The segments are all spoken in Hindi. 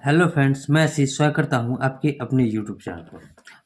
हेलो फ्रेंड्स, मैं आशीष स्वागत करता हूं आपके अपने यूट्यूब चैनल पर।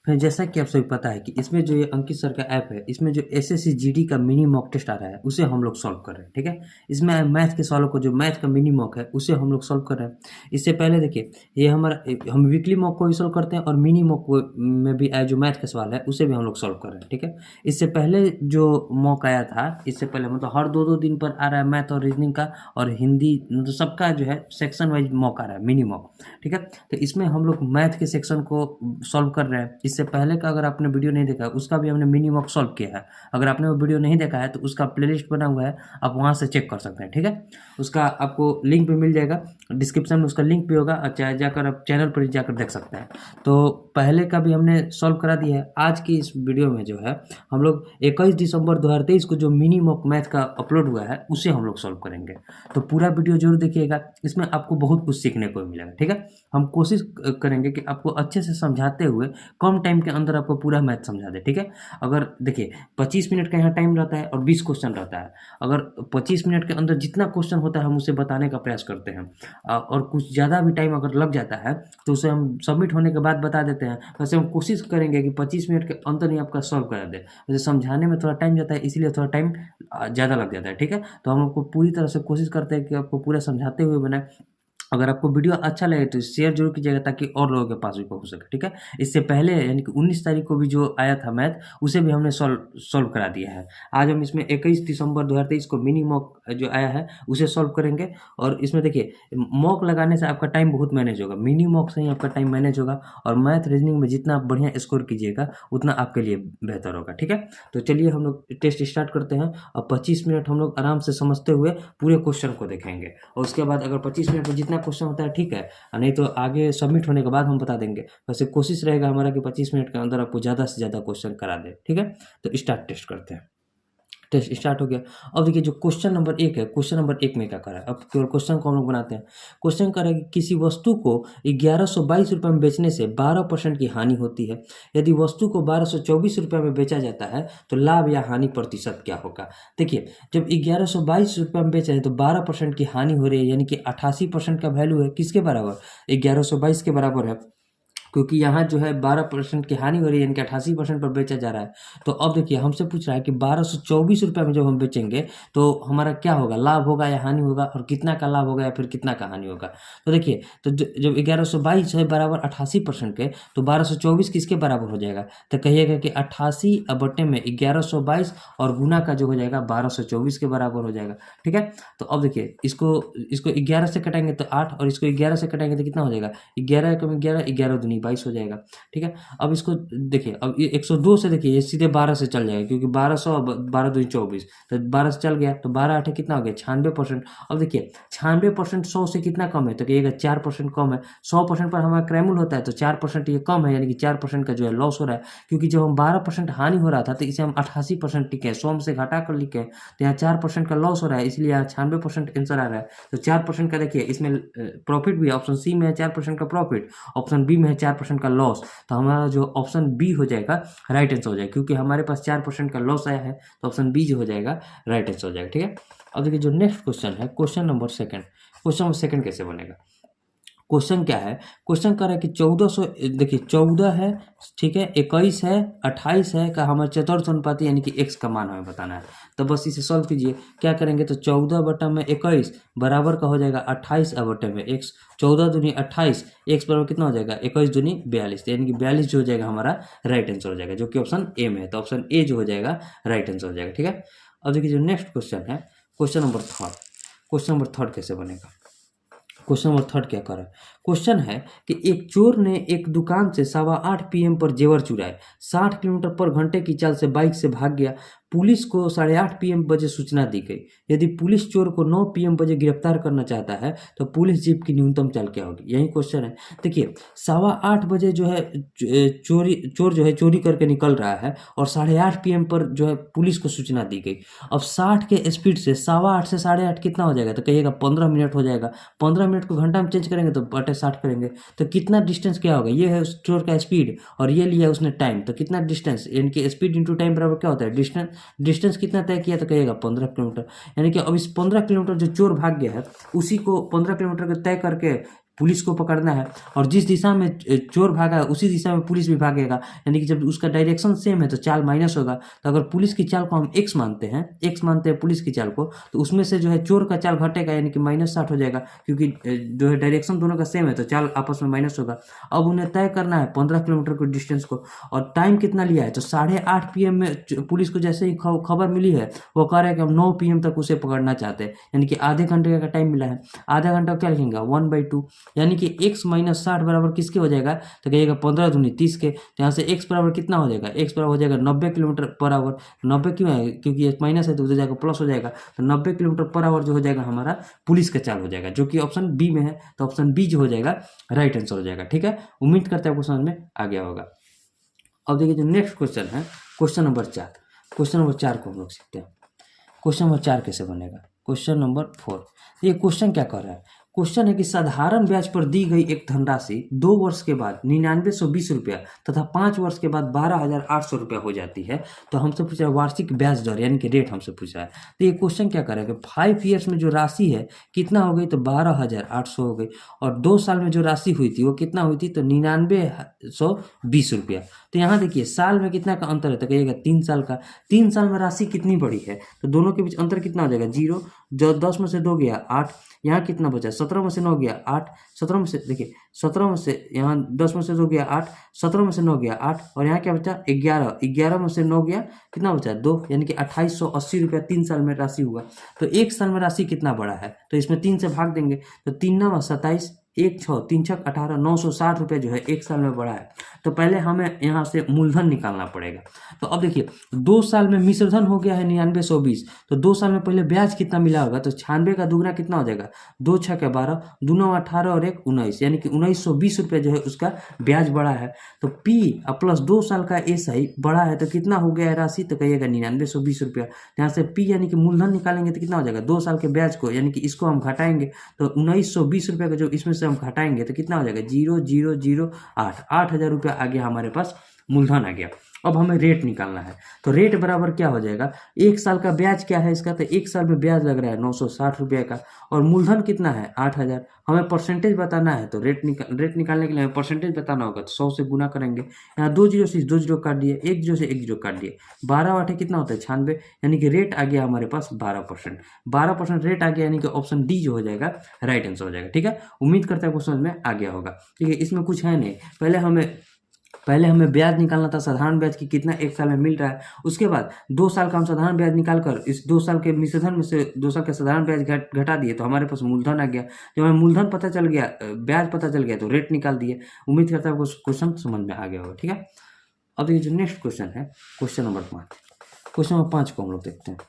फ्रेंड्स, जैसा कि आप सभी पता है कि इसमें जो ये अंकित सर का ऐप है, इसमें जो एसएससी जीडी का मिनी मॉक टेस्ट आ रहा है उसे हम लोग सॉल्व कर रहे हैं। ठीक है, इसमें मैथ के सवालों को, जो मैथ का मिनी मॉक है उसे हम लोग सॉल्व कर रहे हैं। इससे पहले देखिए, ये हम वीकली मॉक को भी सॉल्व करते हैं और मिनी मॉक को में भी जो मैथ का सवाल है उसे भी हम लोग सॉल्व कर रहे हैं। ठीक है, इससे पहले जो मॉक आया था, इससे पहले मतलब हर दो दो दिन पर आ रहा है मैथ और रीजनिंग का और हिंदी, मतलब सबका जो है सेक्शन वाइज मॉक आ रहा है, मिनी मॉक। ठीक है, तो इसमें हम लोग मैथ के सेक्शन को सॉल्व कर रहे हैं। इससे पहले का अगर आपने वीडियो नहीं देखा, उसका भी हमने मिनी मॉक सॉल्व किया है। अगर आपने वो वीडियो नहीं देखा है तो उसका प्लेलिस्ट बना हुआ है, आप वहाँ से चेक कर सकते हैं। ठीक है, उसका आपको लिंक भी मिल जाएगा, डिस्क्रिप्शन में उसका लिंक भी होगा, और चाहे जाकर आप चैनल पर जाकर देख सकते हैं। तो पहले का भी हमने सॉल्व करा दिया है। आज की इस वीडियो में जो है हम लोग 21 दिसंबर 2023 को जो मिनी मॉक मैथ का अपलोड हुआ है उसे हम लोग सॉल्व करेंगे। तो पूरा वीडियो जरूर देखिएगा, इसमें आपको बहुत कुछ सीखने को मिलेगा। ठीक है, हम कोशिश करेंगे कि आपको अच्छे से समझाते हुए कम टाइम के अंदर आपको पूरा मैथ समझा दे। ठीक है, अगर देखिए 25 मिनट का यहाँ टाइम रहता है और 20 क्वेश्चन रहता है। अगर 25 मिनट के अंदर जितना क्वेश्चन होता है हम उसे बताने का प्रयास करते हैं, और कुछ ज़्यादा भी टाइम अगर लग जाता है तो उसे हम सबमिट होने के बाद बता देते हैं। वैसे हम कोशिश करेंगे कि 25 मिनट के अंदर ही आपका सॉल्व करा दे। वैसे समझाने में थोड़ा टाइम जाता है, इसीलिए थोड़ा टाइम ज़्यादा लग जाता है। ठीक है, तो हम आपको पूरी तरह से कोशिश करते हैं कि आपको पूरा समझाते हुए बनाए। अगर आपको वीडियो अच्छा लगे तो शेयर जरूर कीजिएगा ताकि और लोगों के पास भी पहुंच सके। ठीक है, इससे पहले यानी कि 19 तारीख को भी जो आया था मैथ, उसे भी हमने सॉल्व करा दिया है। आज हम इसमें 21 दिसंबर 2023 को मिनी मॉक जो आया है उसे सॉल्व करेंगे। और इसमें देखिए, मॉक लगाने से आपका टाइम बहुत मैनेज होगा, मिनी मॉक से ही आपका टाइम मैनेज होगा। और मैथ रीजनिंग में जितना आप बढ़िया स्कोर कीजिएगा उतना आपके लिए बेहतर होगा। ठीक है, तो चलिए हम लोग टेस्ट स्टार्ट करते हैं। और 25 मिनट हम लोग आराम से समझते हुए पूरे क्वेश्चन को देखेंगे, और उसके बाद अगर 25 मिनट में जितना क्वेश्चन होता है ठीक है, और नहीं तो आगे सबमिट होने के बाद हम बता देंगे। वैसे कोशिश रहेगा हमारा कि 25 मिनट के अंदर आपको ज़्यादा से ज़्यादा क्वेश्चन करा दे। ठीक है, तो स्टार्ट टेस्ट करते हैं। टेस्ट स्टार्ट हो गया। अब देखिए, जो क्वेश्चन नंबर 1 है, क्वेश्चन नंबर 1 में क्या करा है, अब केवल क्वेश्चन को हम लोग बनाते हैं। क्वेश्चन कह रहा है कि किसी वस्तु को 1122 रुपये में बेचने से 12% की हानि होती है। यदि वस्तु को 1224 रुपये में बेचा जाता है तो लाभ या हानि प्रतिशत क्या होगा। देखिए, जब 1122 रुपये में बेच रहे हैं तो 12% की हानि हो रही है, यानी कि 88% का वैल्यू है किसके बराबर, 1122 के बराबर है। क्योंकि यहाँ जो है 12% की हानि हो रही है, यानी कि 88% पर बेचा जा रहा है। तो अब देखिए, हमसे पूछ रहा है कि 1224 रुपये में जब हम बेचेंगे तो हमारा क्या होगा, लाभ होगा या हानि होगा, और कितना का लाभ होगा या फिर कितना का हानि होगा। तो देखिए, तो जब 1122 है बराबर 88% के, तो 1224 किसके बराबर हो जाएगा, तो कहिएगा कि 88 बटे में 1122 और गुना का जो हो जाएगा 1224 के बराबर हो जाएगा। ठीक है, तो अब देखिए, इसको इसको 11 से कटाएंगे तो 8, और इसको 11 से कटाएंगे तो कितना हो जाएगा, 11 कम 11, 11 दूनी 22 हो जाएगा। ठीक है, अब इसको देखिए, अब ये 102 से देखिए ये सीधे 12 से चल जाएगा, क्योंकि 1200 12 दूनी 24, तो 12 से चल गया तो 12 8 कितना हो गया 96%। अब देखिए 96% 100 से कितना कम है, तो कहिएगा 4% कम है। 100% पर हमारा क्रैमुल होता है तो 4% ये कम है, यानी कि 4% का जो है लॉस हो रहा है। क्योंकि जब हम 12% हानि हो रहा था तो इसे हम 88% लिखे, 100 में से घटा कर लिखे, तो यहाँ 4% का लॉस हो रहा है, इसलिए यहाँ 96% आंसर आ रहा है। तो 4% का देखिए इसमें प्रॉफिट भी है, ऑप्शन सी में है 4% का प्रॉफिट, ऑप्शन बी में है 4% का लॉस। तो हमारा जो ऑप्शन बी हो जाएगा राइट आंसर हो जाएगा, क्योंकि हमारे पास 4% का लॉस आया है, तो ऑप्शन बी जो हो जाएगा राइट आंसर हो जाएगा। ठीक है, अब देखिए जो नेक्स्ट क्वेश्चन है, question number second. Question number second कैसे बनेगा, क्वेश्चन क्या है, क्वेश्चन कर रहा है कि 1400, देखिए 14 है, ठीक है, 21 है, 28 है का हमारे चतुर्थ अनुपाती यानी कि x का मान हमें बताना है। तो बस इसे सॉल्व कीजिए। क्या करेंगे, तो 14 बटा में 21 बराबर का हो जाएगा 28 बटे में x। 14 दूनी 28, x बराबर कितना हो जाएगा, 21 दूनी 42, यानी कि 42 जो हो जाएगा हमारा राइट आंसर हो जाएगा, जो कि ऑप्शन ए में है। तो ऑप्शन ए जो हो जाएगा राइट आंसर हो जाएगा। ठीक है, अब देखिए जो नेक्स्ट क्वेश्चन है, question number third. Question number third कैसे बनेगा, क्वेश्चन नंबर थर्ड क्या कर रहा है, क्वेश्चन है कि एक चोर ने एक दुकान से 8:15 PM पर जेवर चुराए, 60 किलोमीटर पर घंटे की चाल से बाइक से भाग गया। पुलिस को 8:30 PM बजे सूचना दी गई। यदि पुलिस चोर को 9 PM बजे गिरफ्तार करना चाहता है तो पुलिस जीप की न्यूनतम चाल क्या होगी, यही क्वेश्चन है। देखिए 8:15 बजे जो है चोर जो है चोरी करके निकल रहा है, और 8:30 PM पर जो है पुलिस को सूचना दी गई। अब 60 के स्पीड से 8:15 से 8:30 कितना हो जाएगा, तो कहिएगा 15 मिनट हो जाएगा। 15 मिनट को घंटा में चेंज करेंगे तो बटे 60 करेंगे, तो कितना डिस्टेंस क्या होगा, ये है उस चोर का स्पीड और ये लिया उसने टाइम, तो कितना डिस्टेंस, यानी कि स्पीड इंटू टाइम बराबर क्या होता है डिस्टेंस। डिस्टेंस कितना तय किया, तो कहिएगा 15 किलोमीटर। यानी कि अब इस 15 किलोमीटर जो चोर भाग गया है, उसी को 15 किलोमीटर को तय करके पुलिस को पकड़ना है, और जिस दिशा में चोर भागा है उसी दिशा में पुलिस भी भागेगा, यानी कि जब उसका डायरेक्शन सेम है तो चाल माइनस होगा। तो अगर पुलिस की चाल को हम x मानते हैं पुलिस की चाल को, तो उसमें से जो है चोर का चाल घटेगा, यानी कि -60 हो जाएगा, क्योंकि जो है डायरेक्शन दोनों का सेम है तो चाल आपस में माइनस होगा। अब उन्हें तय करना है 15 किलोमीटर के डिस्टेंस को, और टाइम कितना लिया है, तो 8:30 PM में पुलिस को जैसे ही खबर मिली है वो कह रहा है कि हम 9 PM तक उसे पकड़ना चाहते हैं, यानी कि आधे घंटे का टाइम मिला है। आधा घंटा क्या लिखेंगे 1/2, यानी कि x - 60 बराबर किसके हो जाएगा, तो कहिएगा 15 दूनी 30 के। तो यहाँ से x बराबर कितना हो जाएगा, x बराबर हो जाएगा 90 किलोमीटर पर आवर। 90 क्यों है, क्योंकि ये माइनस है तो उधर जाकर प्लस हो जाएगा, तो 90 किलोमीटर पर आवर जो हो जाएगा हमारा पुलिस का चाल हो जाएगा, जो कि ऑप्शन बी में है। तो ऑप्शन बी जो हो जाएगा राइट आंसर हो जाएगा। ठीक है, उम्मीद करते हैं आपको समझ में आ गया होगा। अब देखिए जो नेक्स्ट क्वेश्चन है, क्वेश्चन नंबर 4। क्वेश्चन नंबर 4 को हम लोग सीखते हैं। क्वेश्चन नंबर 4 कैसे बनेगा, क्वेश्चन नंबर 4। ये क्वेश्चन क्या कर रहा है, क्वेश्चन है कि साधारण ब्याज पर दी गई एक धनराशि 2 वर्ष के बाद 9920 रुपया तथा 5 वर्ष के बाद 12800 रुपया हो जाती है। तो हमसे पूछा है वार्षिक ब्याज दर यानी कि रेट हमसे पूछा है। तो ये क्वेश्चन क्या करेगा, 5 ईयर्स में जो राशि है कितना हो गई, तो 12800 हो गई, और 2 साल में जो राशि हुई थी वो कितना हुई थी, तो 9920 रुपया। तो यहाँ देखिए साल में कितना का अंतर है, तो कहिएगा 3 साल का। 3 साल में राशि कितनी बड़ी है, तो दोनों के बीच अंतर कितना हो जाएगा 0, जो 10 में से 2 गया 8, यहाँ कितना बचा 17 में से 9 गया 8, 17 में से देखिए 17 में से यहाँ 10 में से 2 गया 8, 17 में से 9 गया 8, और यहाँ क्या बचा 11, 11 में से 9 गया कितना बचा 2, यानी कि 2880 रुपया 3 साल में राशि हुआ। तो 1 साल में राशि कितना बड़ा है, तो इसमें 3 से भाग देंगे, तो 3 9 27, 1 6 3 6 18, 960 रुपये जो है 1 साल में बढ़ा है। तो पहले हमें यहाँ से मूलधन निकालना पड़ेगा। तो अब देखिए 2 साल में मिश्रधन हो गया है 9920, तो 2 साल में पहले ब्याज कितना मिला होगा, तो 96 का दुगना कितना हो जाएगा 2 6 के 12, 2 9 18 और 1 19, यानी कि 1920 रुपये जो है उसका ब्याज बढ़ा है। तो P प्लस 2 साल का SI बढ़ा है, तो कितना हो गया है राशि, तो कहिएगा 9920 रुपया। यहाँ से P यानी कि मूलधन निकालेंगे तो कितना हो जाएगा 2 साल के ब्याज को, यानी कि इसको हम घटाएंगे, तो 1920 रुपये का जो इसमें से हम घटाएंगे तो कितना हो जाएगा 0008, 8000 रुपया आ गया हमारे पास, मूलधन आ गया। अब हमें रेट निकालना है, तो रेट बराबर क्या हो जाएगा, 1 साल का ब्याज क्या है इसका, तो 1 साल में ब्याज लग रहा है 960 रुपये का, और मूलधन कितना है 8000। हमें परसेंटेज बताना है, तो रेट निकालने के लिए हमें परसेंटेज बताना होगा, तो 100 से गुना करेंगे। यहाँ 2 जीरो से 2 जीरो काट दिए, 1 जीरो से 1 जीरो काट दिए, 12 8 कितना होता है 96, यानी कि रेट आ गया हमारे पास 12%। 12% रेट आ गया, यानी कि ऑप्शन डी जो हो जाएगा राइट आंसर हो जाएगा। ठीक है, उम्मीद करते हैं आपको समझ में आ गया होगा। ठीक है, इसमें कुछ है नहीं, पहले हमें ब्याज निकालना था साधारण ब्याज की कितना 1 साल में मिल रहा है, उसके बाद 2 साल का हम साधारण ब्याज निकाल कर इस 2 साल के मिश्रधन में से 2 साल का साधारण ब्याज घटा दिए, तो हमारे पास मूलधन आ गया। जब हमें मूलधन पता चल गया, ब्याज पता चल गया, तो रेट निकाल दिए। उम्मीद करता है आपको क्वेश्चन समझ में आ गया होगा। ठीक है, अब ये जो नेक्स्ट क्वेश्चन है, क्वेश्चन नंबर 5। क्वेश्चन नंबर 5 को हम लोग देखते हैं।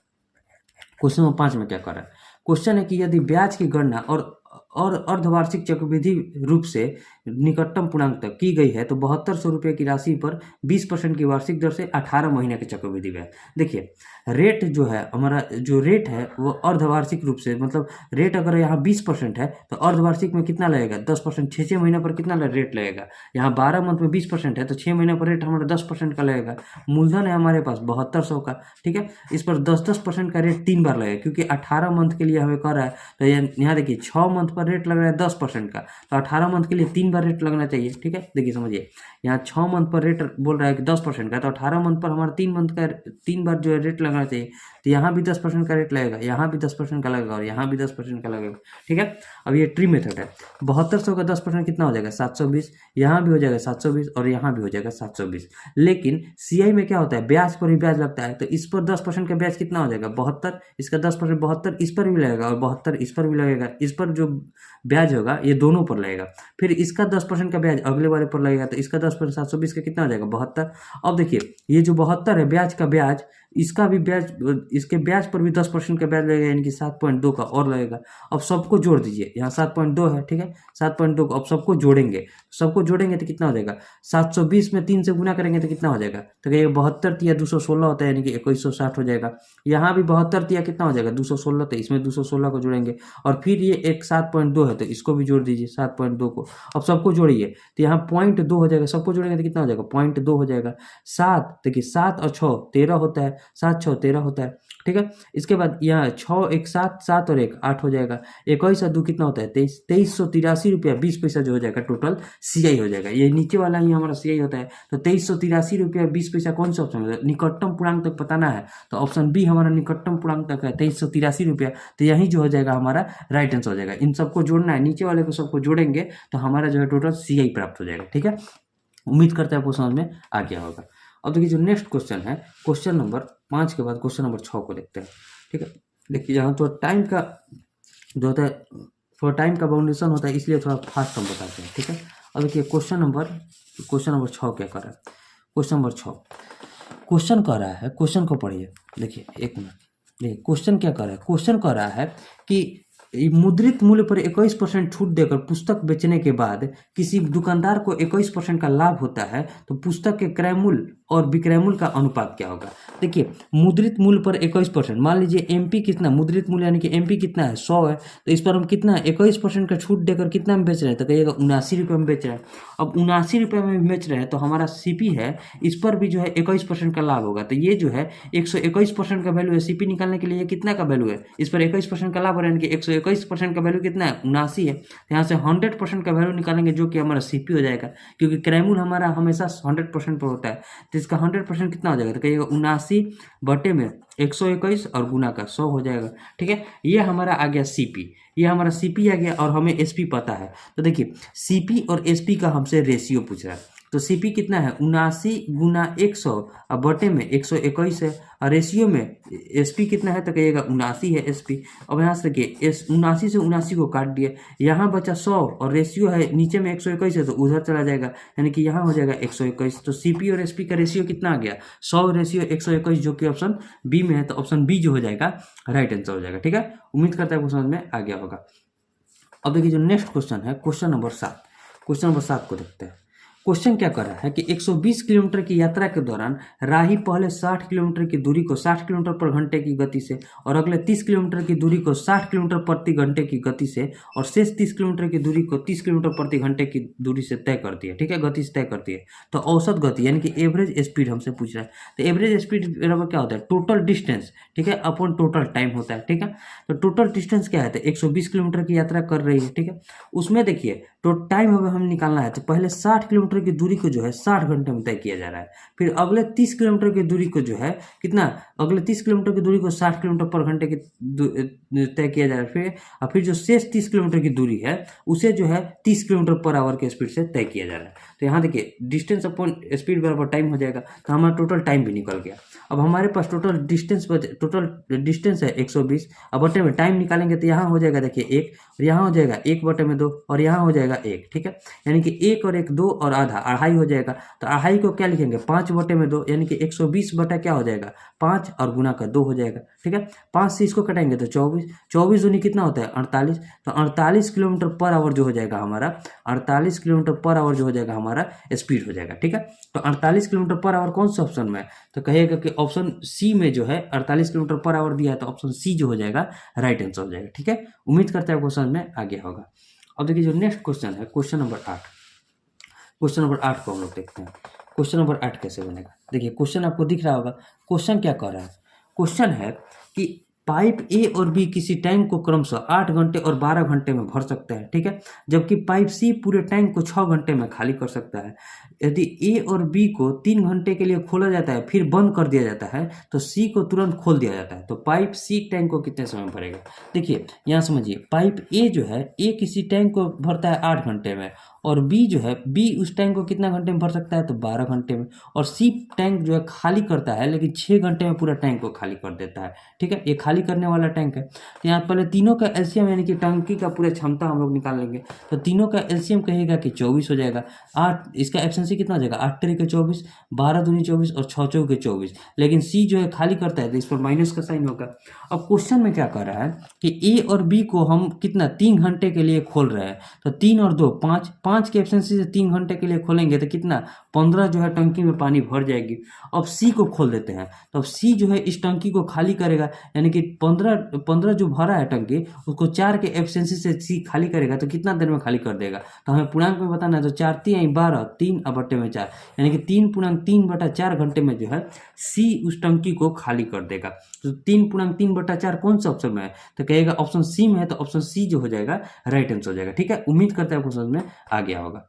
क्वेश्चन नंबर 5 में क्या कर रहा है, क्वेश्चन है कि यदि ब्याज की गणना और अर्धवार्षिक चक्रवृद्धि रूप से निकटतम पूर्णांक तक की गई है, तो 7200 रुपये की राशि पर 20% की वार्षिक दर से 18 महीने के चक्रवृद्धि ब्याज। देखिए रेट जो है हमारा, जो रेट है वो अर्धवार्षिक रूप से, मतलब रेट अगर यहाँ 20% है तो अर्धवार्षिक में कितना लगेगा 10%, 6 महीने पर कितना रेट लगेगा, यहाँ 12 मंथ में 20% है तो 6 महीने पर रेट हमारा 10% का लगेगा। मूलधन है हमारे पास 7200 का। ठीक है, इस पर 10% का रेट 3 बार लगेगा, क्योंकि 18 मंथ के लिए हमें कर रहा है। तो यहाँ देखिए 6 मंथ पर रेट लग रहा है 10% का, तो 18 मंथ के लिए 3 बार रेट लगना चाहिए। ठीक है, देखिए समझिए, यहाँ 6 मंथ पर रेट बोल रहा है कि 10% का, तो 18 मंथ पर हमारा 3 मंथ का 3 बार जो है रेट लगना चाहिए। तो यहाँ भी 10% का रेट लगेगा, यहाँ भी 10% का लगेगा, और यहाँ भी 10% का लगेगा। ठीक है, अब ये ट्री मेथड है। 7200 का 10% कितना हो जाएगा 720, यहाँ भी हो जाएगा 720, और यहाँ भी हो जाएगा 720। लेकिन CI में क्या होता है, ब्याज पर भी ब्याज लगता है, तो इस पर 10% का ब्याज कितना हो जाएगा 72, इसका 10% 72 इस पर भी लगेगा, और 72 इस पर भी लगेगा। इस पर जो ब्याज होगा ये दोनों पर लगेगा, फिर इसका 10% का ब्याज अगले वाले पर लगेगा, तो इसका 10% 720 का कितना हो जाएगा 72। अब देखिए ये जो 72 है ब्याज का ब्याज, इसका भी ब्याज, इसके ब्याज पर भी 10% का ब्याज लगेगा, यानी कि 7.2 का और लगेगा। अब सबको जोड़ दीजिए, यहाँ 7.2 है। ठीक है, 7.2 को अब सबको जोड़ेंगे, तो कितना हो जाएगा 720 में 3 से गुना करेंगे तो कितना हो जाएगा, तो कहिए 72 तिया 216 होता है, यानी कि 2160 हो जाएगा। यहाँ भी 72 तिया कितना हो जाएगा 216, तो इसमें 216 को जोड़ेंगे, और फिर ये एक 7.2 है तो इसको भी जोड़ दीजिए 7.2 को। अब सबको जोड़िए तो यहाँ 0.2 हो जाएगा, सबको जोड़ेंगे तो कितना हो जाएगा 0.2 हो जाएगा। 7 देखिए 7 और 6 13 होता है, 7 6 13 होता है, ठीक है। इसके बाद यहाँ 6 1 7, 7 और 1 8 हो जाएगा, 21 और 2 कितना होता है 23, 2383 रुपया 20 पैसा जो हो जाएगा टोटल CI हो जाएगा। ये नीचे वाला ही हमारा CI होता है। तो 2383 रुपया 20 पैसा कौन सा ऑप्शन होता है, निकटतम पूर्णांक तक बताना है, तो ऑप्शन बी हमारा निकटतम पूर्णांक तक है 2383 रुपया। तो यही जो हो जाएगा हमारा राइट आंसर हो जाएगा। इन सबको जोड़ना है, नीचे वाले को सबको जोड़ेंगे तो हमारा जो है टोटल CI प्राप्त हो जाएगा, ठीक है। उम्मीद करते हैं आपको समझ में आ गया होगा। अब देखिए जो नेक्स्ट क्वेश्चन है, क्वेश्चन नंबर 5 के बाद क्वेश्चन नंबर 6 को देखते हैं, ठीक है। देखिए यहाँ तो टाइम का जो होता है, थोड़ा टाइम का बाउंडेशन होता है, इसलिए थोड़ा फास्ट हम बताते हैं, ठीक है। अब देखिए क्वेश्चन नंबर 6 क्या कर रहा है। क्वेश्चन नंबर 6 क्वेश्चन कह रहा है, क्वेश्चन को पढ़िए, देखिए 1 मिनट। देखिए क्वेश्चन क्या कर रहा है, क्वेश्चन कह रहा है कि मुद्रित मूल्य पर 21% छूट देकर पुस्तक बेचने के बाद किसी दुकानदार को 21% का लाभ होता है, तो पुस्तक के क्रय मूल्य और विक्रय मूल्य का अनुपात क्या होगा। देखिए मुद्रित मूल्य पर 21%, मान लीजिए MP कितना, मुद्रित मूल्य यानी कि MP कितना है 100 है, तो इस पर हम कितना 21% का छूट देकर कितना में बेच रहे हैं, तो कहिएगा 79 रुपये में बेच रहे हैं। अब 79 रुपये में बेच रहे हैं तो हमारा CP है, इस पर भी जो है 21% का लाभ होगा, तो ये जो है 121% का वैल्यू है। CP निकालने के लिए कितना का वैल्यू है, इस पर 21% का लाभ हो रहा है, यानी कि 121% का वैल्यू कितना है 79 है। तो यहाँ से 100% का वैल्यू निकालेंगे जो कि हमारा CP हो जाएगा, क्योंकि क्रय मूल्य हमारा हमेशा 100% पर होता है। तो इसका 100% कितना हो जाएगा, तो कहिएगा 79 बटे में 121 और गुना का 100 हो जाएगा, ठीक है। ये हमारा आ गया CP, ये हमारा CP आ गया, और हमें SP पता है। तो देखिए CP और SP का हमसे रेशियो पूछ रहा है, तो CP कितना है 79 गुना 100 और बटे में 121 है, और रेशियो में SP कितना है, तो कहिएगा 79 है SP। अब यहाँ से देखिए 79 से 79 को काट दिए, यहाँ बचा 100 और रेशियो है नीचे में 121 है, तो उधर चला जाएगा, यानी कि यहाँ हो जाएगा 121। तो CP और SP का रेशियो कितना आ गया 100 रेशियो 121, जो कि ऑप्शन बी में है। तो ऑप्शन बी जो हो जाएगा राइट आंसर हो जाएगा, ठीक है। उम्मीद करता है आपको समझ में आ गया होगा। अब देखिए जो नेक्स्ट क्वेश्चन है, क्वेश्चन नंबर 7, क्वेश्चन नंबर 7 को देखते हैं। क्वेश्चन क्या कर रहा है कि 120 किलोमीटर की यात्रा के दौरान राही पहले 60 किलोमीटर की दूरी को 60 किलोमीटर पर घंटे की गति से और अगले 30 किलोमीटर की दूरी को 60 किलोमीटर प्रति घंटे की गति से और शेष 30 किलोमीटर की दूरी को 30 किलोमीटर प्रति घंटे की दूरी से तय करती है, ठीक है, गति से तय करती है। तो औसत गति यानी कि एवरेज स्पीड हमसे पूछ रहा है। तो एवरेज स्पीड बराबर क्या होता है, टोटल डिस्टेंस, ठीक है, अपॉन टोटल टाइम होता है, ठीक है। तो टोटल डिस्टेंस क्या है, तो 120 किलोमीटर की यात्रा कर रही है, ठीक है। उसमें देखिए तो टाइम हमें हम निकालना है, तो पहले 60 किलोमीटर की दूरी को जो है 60 घंटे में तय किया जा रहा है। फिर अगले 30 किलोमीटर की दूरी को जो है कितना, अगले 30 किलोमीटर की दूरी को 60 किलोमीटर पर घंटे की तय किया जा रहा है। फिर जो शेष 30 किलोमीटर की दूरी है उसे जो है 30 किलोमीटर पर आवर के स्पीड से तय किया जा रहा है। तो यहाँ देखिए डिस्टेंस अपॉन स्पीड बराबर टाइम हो जाएगा, तो हमारा टोटल टाइम भी निकल गया। अब हमारे पास टोटल डिस्टेंस है 120, अब बटे में टाइम निकालेंगे तो यहाँ हो जाएगा देखिए 1, और यहाँ हो जाएगा 1/2 और यहाँ हो जाएगा 1, ठीक है। यानी कि 1 और 1 2 और आधा अढ़ाई हो जाएगा। तो अढ़ाई को क्या लिखेंगे 5/2, यानी कि 120 बटा क्या हो जाएगा 5 और गुना का 2 हो जाएगा, ठीक है। 5 से इसको कटाएंगे तो 24, 24 दूनी कितना होता है 48। तो 48 किलोमीटर पर आवर जो हो जाएगा हमारा, 48 किलोमीटर पर आवर जो हो जाएगा हमारा स्पीड हो जाएगा, ठीक है। तो 48 किलोमीटर पर आवर कौन सा ऑप्शन में है, तो कहिएगा कि ऑप्शन सी में जो है 48 किलोमीटर पर आवर दिया है, तो ऑप्शन सी जो हो जाएगा राइट आंसर हो जाएगा, ठीक है। उम्मीद करते हैं क्वेश्चन में आ गया होगा। अब देखिए जो नेक्स्ट क्वेश्चन है, क्वेश्चन नंबर 8, क्वेश्चन नंबर 8 को हम लोग देखते हैं। क्वेश्चन नंबर 8 कैसे बनेगा, देखिए क्वेश्चन आपको दिख रहा होगा। क्वेश्चन क्या कह रहा है, क्वेश्चन है कि पाइप ए और बी किसी टैंक को क्रमशः 8 घंटे और 12 घंटे में भर सकते हैं, ठीक है, जबकि पाइप सी पूरे टैंक को 6 घंटे में खाली कर सकता है। यदि ए और बी को 3 घंटे के लिए खोला जाता है फिर बंद कर दिया जाता है, तो सी को तुरंत खोल दिया जाता है, तो पाइप सी टैंक को कितने समय में भरेगा। देखिए यहाँ समझिए, पाइप ए जो है, ए किसी टैंक को भरता है 8 घंटे में, और बी जो है, बी उस टैंक को कितना घंटे में भर सकता है, तो 12 घंटे में, और सी टैंक जो है खाली करता है लेकिन 6 घंटे में पूरा टैंक को खाली कर देता है, ठीक है। ये खाली करने वाला टैंक है। तो यहाँ पहले तीनों का एलसीएम यानी कि टंकी का पूरा क्षमता हम लोग निकाल लेंगे, तो तीनों का एलसीएम कहेगा कि 24 हो जाएगा। 8 इसका एफिशिएंसी कितना हो जाएगा 8 3 के 24, 12 दूनी 24 और 6 4 के 24, लेकिन सी जो है खाली करता है तो इस पर माइनस का साइन होगा। अब क्वेश्चन में क्या कर रहा है कि ए और बी को हम कितना 3 घंटे के लिए खोल रहे हैं, तो 3 और 2 5 5 की एफिशिएंसी से 3 घंटे के लिए खोलेंगे तो कितना 15 जो है टंकी में पानी भर जाएगी। अब सी को खोल देते हैं, तो अब सी जो है इस टंकी को खाली करेगा, यानी कि 15 जो भरा है टंकी उसको 4 के एफिशिएंसी से सी खाली करेगा तो कितना देर में खाली कर देगा। तो हमें पूर्णांक में बताना है, तो 4 3 12 3 अब बट्टे में 4, यानी कि 3.3/4 घंटे में जो है सी उस टंकी को खाली कर देगा। तो 3.3/4 कौन सा ऑप्शन में है, तो कहेगा ऑप्शन सी में है, तो ऑप्शन सी जो हो जाएगा राइट आंसर हो जाएगा। ठीक है, उम्मीद करते हैं आपको समझ में आ गया होगा।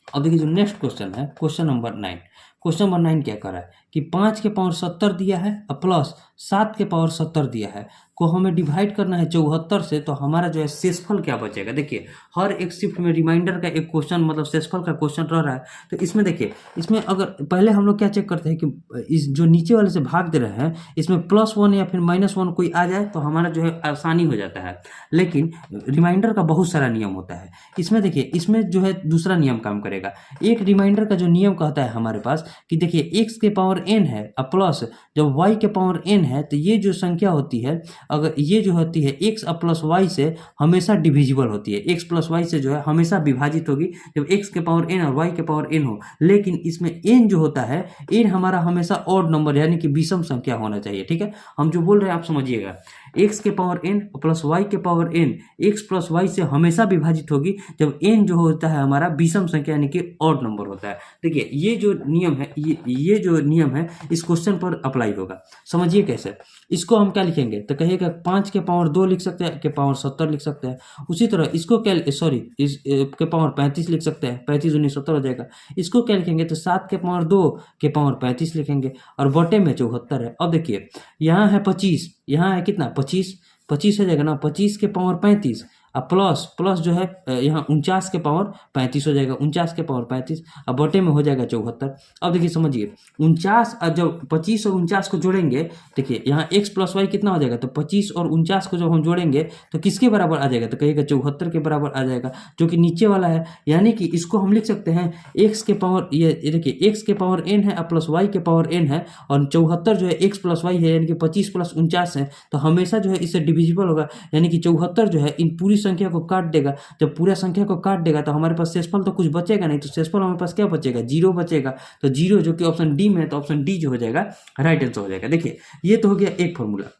अब देखिए जो नेक्स्ट क्वेश्चन है, क्वेश्चन नंबर 9। क्वेश्चन नंबर 9 क्या कर रहा है कि 5 के पावर 70 दिया है और प्लस 7 के पावर 70 दिया है, को हमें डिवाइड करना है 74 से, तो हमारा जो है शेषफल क्या बचेगा। देखिए हर एक शिफ्ट में रिमाइंडर का एक क्वेश्चन मतलब शेषफल का क्वेश्चन रह रहा है। तो इसमें देखिए, इसमें अगर पहले हम लोग क्या चेक करते हैं कि इस जो नीचे वाले से भाग दे रहे हैं इसमें +1 या फिर -1 कोई आ जाए तो हमारा जो है आसानी हो जाता है। लेकिन रिमाइंडर का बहुत सारा नियम होता है। इसमें देखिए, इसमें जो है दूसरा नियम काम करेगा। एक रिमाइंडर का जो नियम कहता है हमारे पास कि देखिए x के पावर n है और प्लस जब y के पावर n है, तो ये जो संख्या होती है, अगर ये जो होती है x प्लस y से हमेशा डिविजिबल होती है, x प्लस y से जो है हमेशा विभाजित होगी जब x के पावर n और y के पावर n हो। लेकिन इसमें n जो होता है, n हमारा हमेशा ऑड नंबर यानी कि विषम संख्या होना चाहिए। ठीक है, हम जो बोल रहे हैं आप समझिएगा, x के पावर n प्लस y के power n x plus y से हमेशा विभाजित होगी जब n जो होता है हमारा विषम संख्या यानी कि ऑड नंबर होता है। देखिए ये जो नियम है, ये जो नियम है इस क्वेश्चन पर अप्लाई होगा। समझिए कैसे, इसको हम क्या लिखेंगे, तो कहिएगा 5 के पावर 2 लिख सकते हैं, के पावर 70 लिख सकते हैं। उसी तरह इसको क्या, सॉरी इस के पावर 35 लिख सकते हैं, 35 दूनी 70 हो जाएगा। इसको क्या लिखेंगे, तो 7 के पावर 2 के पावर 35 लिखेंगे और बटे में 74 है। अब देखिए यहाँ है 25, यहाँ है कितना 25 हो जाएगा ना, 25 के पावर 35 और प्लस जो है यहाँ 49 के पावर 35 हो जाएगा, 49 के पावर 35 और बटे में हो जाएगा 74। अब देखिए समझिए 49 और जब 25 और 49 को जोड़ेंगे, देखिए यहाँ x प्लस वाई कितना हो जाएगा, तो 25 और 49 को जब हम जोड़ेंगे तो किसके बराबर आ जाएगा, तो कहिएगा 74 के बराबर आ जाएगा, जो कि नीचे वाला है। यानी कि इसको हम लिख सकते हैं x के पावर, ये देखिए x के पावर n है और प्लस y के पावर n है और 74 जो है x प्लस वाई है, यानी कि 25 प्लस 49 है, तो हमेशा जो है इससे डिविजिबल होगा, यानी कि 74 जो है इन पूरी संख्या को काट देगा। जब पूरा संख्या को काट देगा तो हमारे पास शेषफल तो कुछ बचेगा नहीं, तो शेषफल हमारे पास क्या बचेगा, 0 बचेगा। तो 0 जो कि ऑप्शन डी में है, तो ऑप्शन डी जो हो जाएगा राइट आंसर हो जाएगा। देखिए ये तो हो गया एक फॉर्मूला।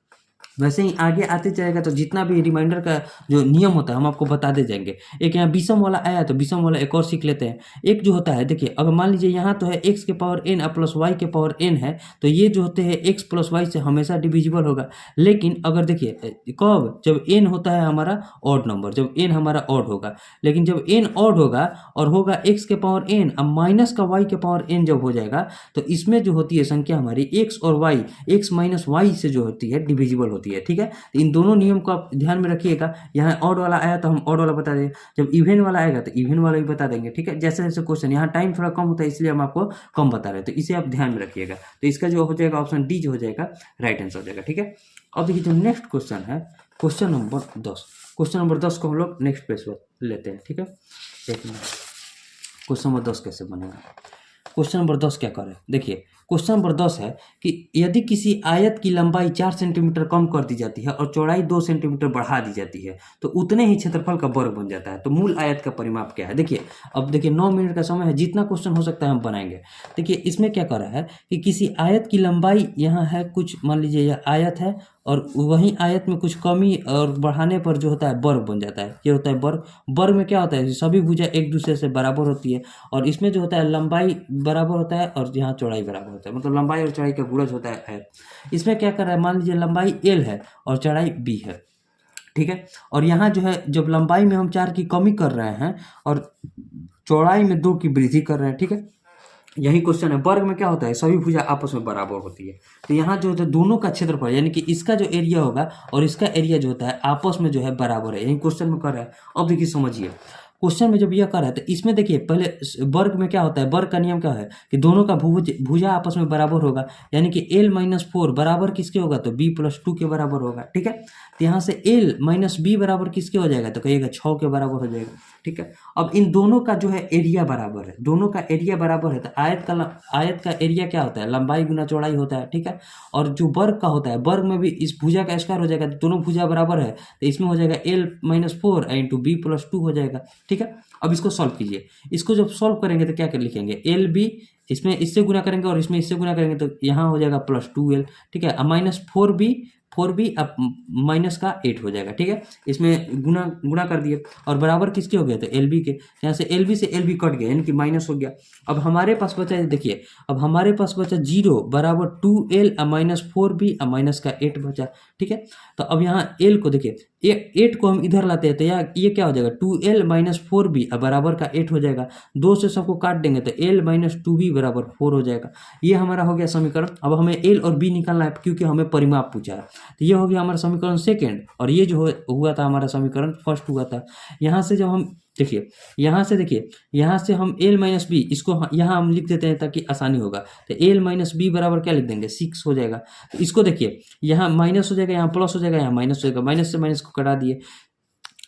वैसे ही आगे आते जाएगा तो जितना भी रिमाइंडर का जो नियम होता है हम आपको बताते जाएंगे। एक यहाँ विषम वाला आया तो विषम वाला एक और सीख लेते हैं। एक जो होता है, देखिए अगर मान लीजिए यहाँ तो है x के पावर n और प्लस y के पावर n है, तो ये जो होते हैं x प्लस y से हमेशा डिविजिबल होगा। लेकिन अगर देखिए कब, जब n होता है हमारा ऑड नंबर, जब n हमारा ऑड होगा। लेकिन जब n ऑड होगा और होगा x के पावर n और माइनस का y के पावर n जब हो जाएगा, तो इसमें जो होती है संख्या हमारी x और y, x माइनस y से जो होती है डिविजिबल होती है। ठीक है, तो इन दोनों नियम को आप ध्यान में रखिएगा। यहाँ ऑड वाला आया तो हम ऑड वाला बता देंगे, जब इवन वाला आएगा तो इवन वाला भी बता देंगे। ठीक है, जैसे जैसे क्वेश्चन, यहाँ टाइम थोड़ा कम होता है इसलिए हम आपको कम बता रहे हैं, तो इसे आप ध्यान में रखिएगा। तो इसका जो हो जाएगा ऑप्शन डी जो हो जाएगा राइट आंसर हो जाएगा। ठीक है, अब देखिए जो नेक्स्ट क्वेश्चन है, क्वेश्चन नंबर 10। क्वेश्चन नंबर 10 को हम लोग नेक्स्ट पेज पर लेते हैं। ठीक है, एक मिनट, क्वेश्चन नंबर 10 कैसे बनेगा। क्वेश्चन नंबर 10 क्या करें, देखिए क्वेश्चन नंबर 10 है कि यदि किसी आयत की लंबाई 4 सेंटीमीटर कम कर दी जाती है और चौड़ाई 2 सेंटीमीटर बढ़ा दी जाती है तो उतने ही क्षेत्रफल का वर्ग बन जाता है, तो मूल आयत का परिमाप क्या है। देखिए अब देखिए 9 मिनट का समय है, जितना क्वेश्चन हो सकता है हम बनाएंगे। देखिए इसमें क्या कर रहा है कि किसी आयत की लंबाई यहाँ है कुछ, मान लीजिए यह आयत है और वहीं आयत में कुछ कमी और बढ़ाने पर जो होता है वर्ग बन जाता है। क्या होता है वर्ग, वर्ग में क्या होता है, सभी भुजा एक दूसरे से बराबर होती है और इसमें जो होता है लंबाई बराबर होता है और यहाँ चौड़ाई बराबर होता है, मतलब लंबाई और चौड़ाई का गुणज होता है। इसमें क्या कर रहा है, मान लीजिए लंबाई l है और चौड़ाई b है। ठीक है, और यहाँ जो है जब लंबाई में हम 4 की कमी कर रहे हैं और चौड़ाई में 2 की वृद्धि कर रहे हैं। ठीक है, यही क्वेश्चन है। वर्ग में क्या होता है, सभी भुजा आपस में बराबर होती है, तो यहाँ जो होता है दोनों का क्षेत्रफल यानी कि इसका जो एरिया होगा और इसका एरिया जो होता है आपस में जो है बराबर है, यही क्वेश्चन में कर रहा है। अब देखिए समझिए क्वेश्चन में जब यह कर रहा है तो इसमें देखिए पहले वर्ग में क्या होता है, वर्ग का नियम क्या है कि दोनों का भुजा आपस में बराबर होगा, यानी कि l-4 बराबर किसके होगा, तो b+2 के बराबर होगा। ठीक है, तो यहाँ से l-b बराबर किसके हो जाएगा, तो कहिएगा 6 के बराबर हो जाएगा। ठीक है, अब इन दोनों का जो है एरिया बराबर है, दोनों का एरिया बराबर है, तो आयत का एरिया क्या होता है, लंबाई गुना चौड़ाई होता है। ठीक है, और जो वर्ग का होता है, वर्ग में भी इस भुजा का स्क्वायर हो जाएगा, तो दोनों भुजा बराबर है, तो इसमें हो जाएगा l-4 इंटू b+2 हो जाएगा। ठीक है। अब इसको सॉल्व कीजिए। इसको जब सॉल्व करेंगे तो क्या कर लिखेंगे, एल बी, इसमें इससे गुना करेंगे और इसमें इससे गुना करेंगे तो यहाँ हो जाएगा +2l, ठीक है। अब -4b, 4b अब माइनस का 8 हो जाएगा, ठीक है। इसमें गुना गुना कर दिए और बराबर किसके हो गए थे, एल बी के। यहाँ से एल बी से एल बी कट गया यानी कि माइनस हो गया। अब हमारे पास बचा, देखिए अब हमारे पास बचा 0 बराबर 2l -4b माइनस का 8 बचा, ठीक है। तो अब यहाँ एल को देखिए, 8 को हम इधर लाते हैं तो ये क्या हो जाएगा, 2l -4b बराबर का 8 हो जाएगा। 2 से सबको काट देंगे तो l -2b बराबर 4 हो जाएगा। ये हमारा हो गया समीकरण। अब हमें एल और बी निकालना है क्योंकि हमें परिमाप पूछा है। तो ये हो गया हमारा समीकरण सेकेंड, और ये जो हुआ था हमारा समीकरण फर्स्ट हुआ था। यहाँ से जब हम देखिए, यहाँ से हम l - b, इसको यहाँ हम लिख देते हैं ताकि आसानी होगा। तो l - b बराबर क्या लिख देंगे, 6 हो जाएगा। तो इसको देखिए, यहाँ माइनस हो जाएगा, यहाँ प्लस हो जाएगा, यहाँ माइनस हो जाएगा, माइनस से माइनस को कटा दिए।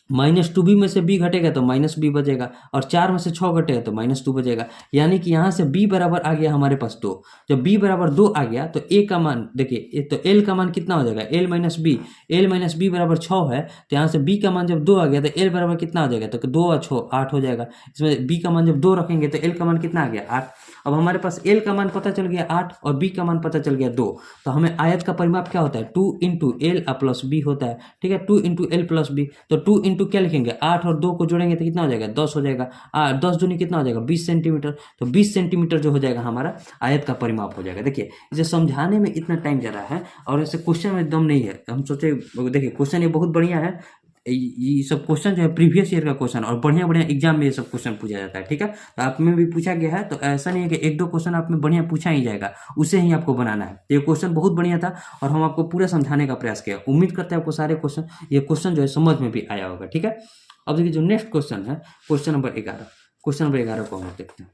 -2b में से b घटेगा तो -b बचेगा, और 4 में से 6 घटेगा तो -2 बचेगा। यानी कि यहाँ से b बराबर आ गया हमारे पास 2। जब b बराबर 2 आ गया तो a का मान देखिए, तो l का मान कितना हो जाएगा, l - b बराबर 6 है। तो यहाँ से b का मान जब 2 आ गया तो l बराबर कितना हो जाएगा, तो 2 और 6 8 हो जाएगा। इसमें b का मान जब 2 रखेंगे तो l का मान कितना आ गया, 8। अब हमारे पास l का मान पता चल गया 8 और b का मान पता चल गया 2। तो हमें आयत का परिमाप क्या होता है, 2 × l + b होता है, ठीक है। 2 × l + b, तो 2 × क्या लिखेंगे, 8 और 2 को जोड़ेंगे तो कितना हो जाएगा, 10 हो जाएगा। 10 दूनी कितना हो जाएगा, 20 सेंटीमीटर। तो 20 सेंटीमीटर जो हो जाएगा हमारा आयत का परिमाप हो जाएगा। देखिए इसे समझाने में इतना टाइम जा रहा है और ऐसे क्वेश्चन में दम नहीं है। हम सोचे, देखिए क्वेश्चन ये बहुत बढ़िया है, ये सब क्वेश्चन जो है प्रीवियस ईयर का क्वेश्चन, और बढ़िया बढ़िया एग्जाम में ये सब क्वेश्चन पूछा जाता है, ठीक है। तो आप में भी पूछा गया है, तो ऐसा नहीं है कि 1-2 क्वेश्चन आप में बढ़िया पूछा ही जाएगा, उसे ही आपको बनाना है। तो ये क्वेश्चन बहुत बढ़िया था और हम आपको पूरा समझाने का प्रयास किया। उम्मीद करते हैं आपको सारे क्वेश्चन, ये क्वेश्चन जो है समझ में भी आया होगा, ठीक है। अब देखिए जो नेक्स्ट क्वेश्चन है, क्वेश्चन नंबर 11। क्वेश्चन नंबर 11 को हम देखते हैं।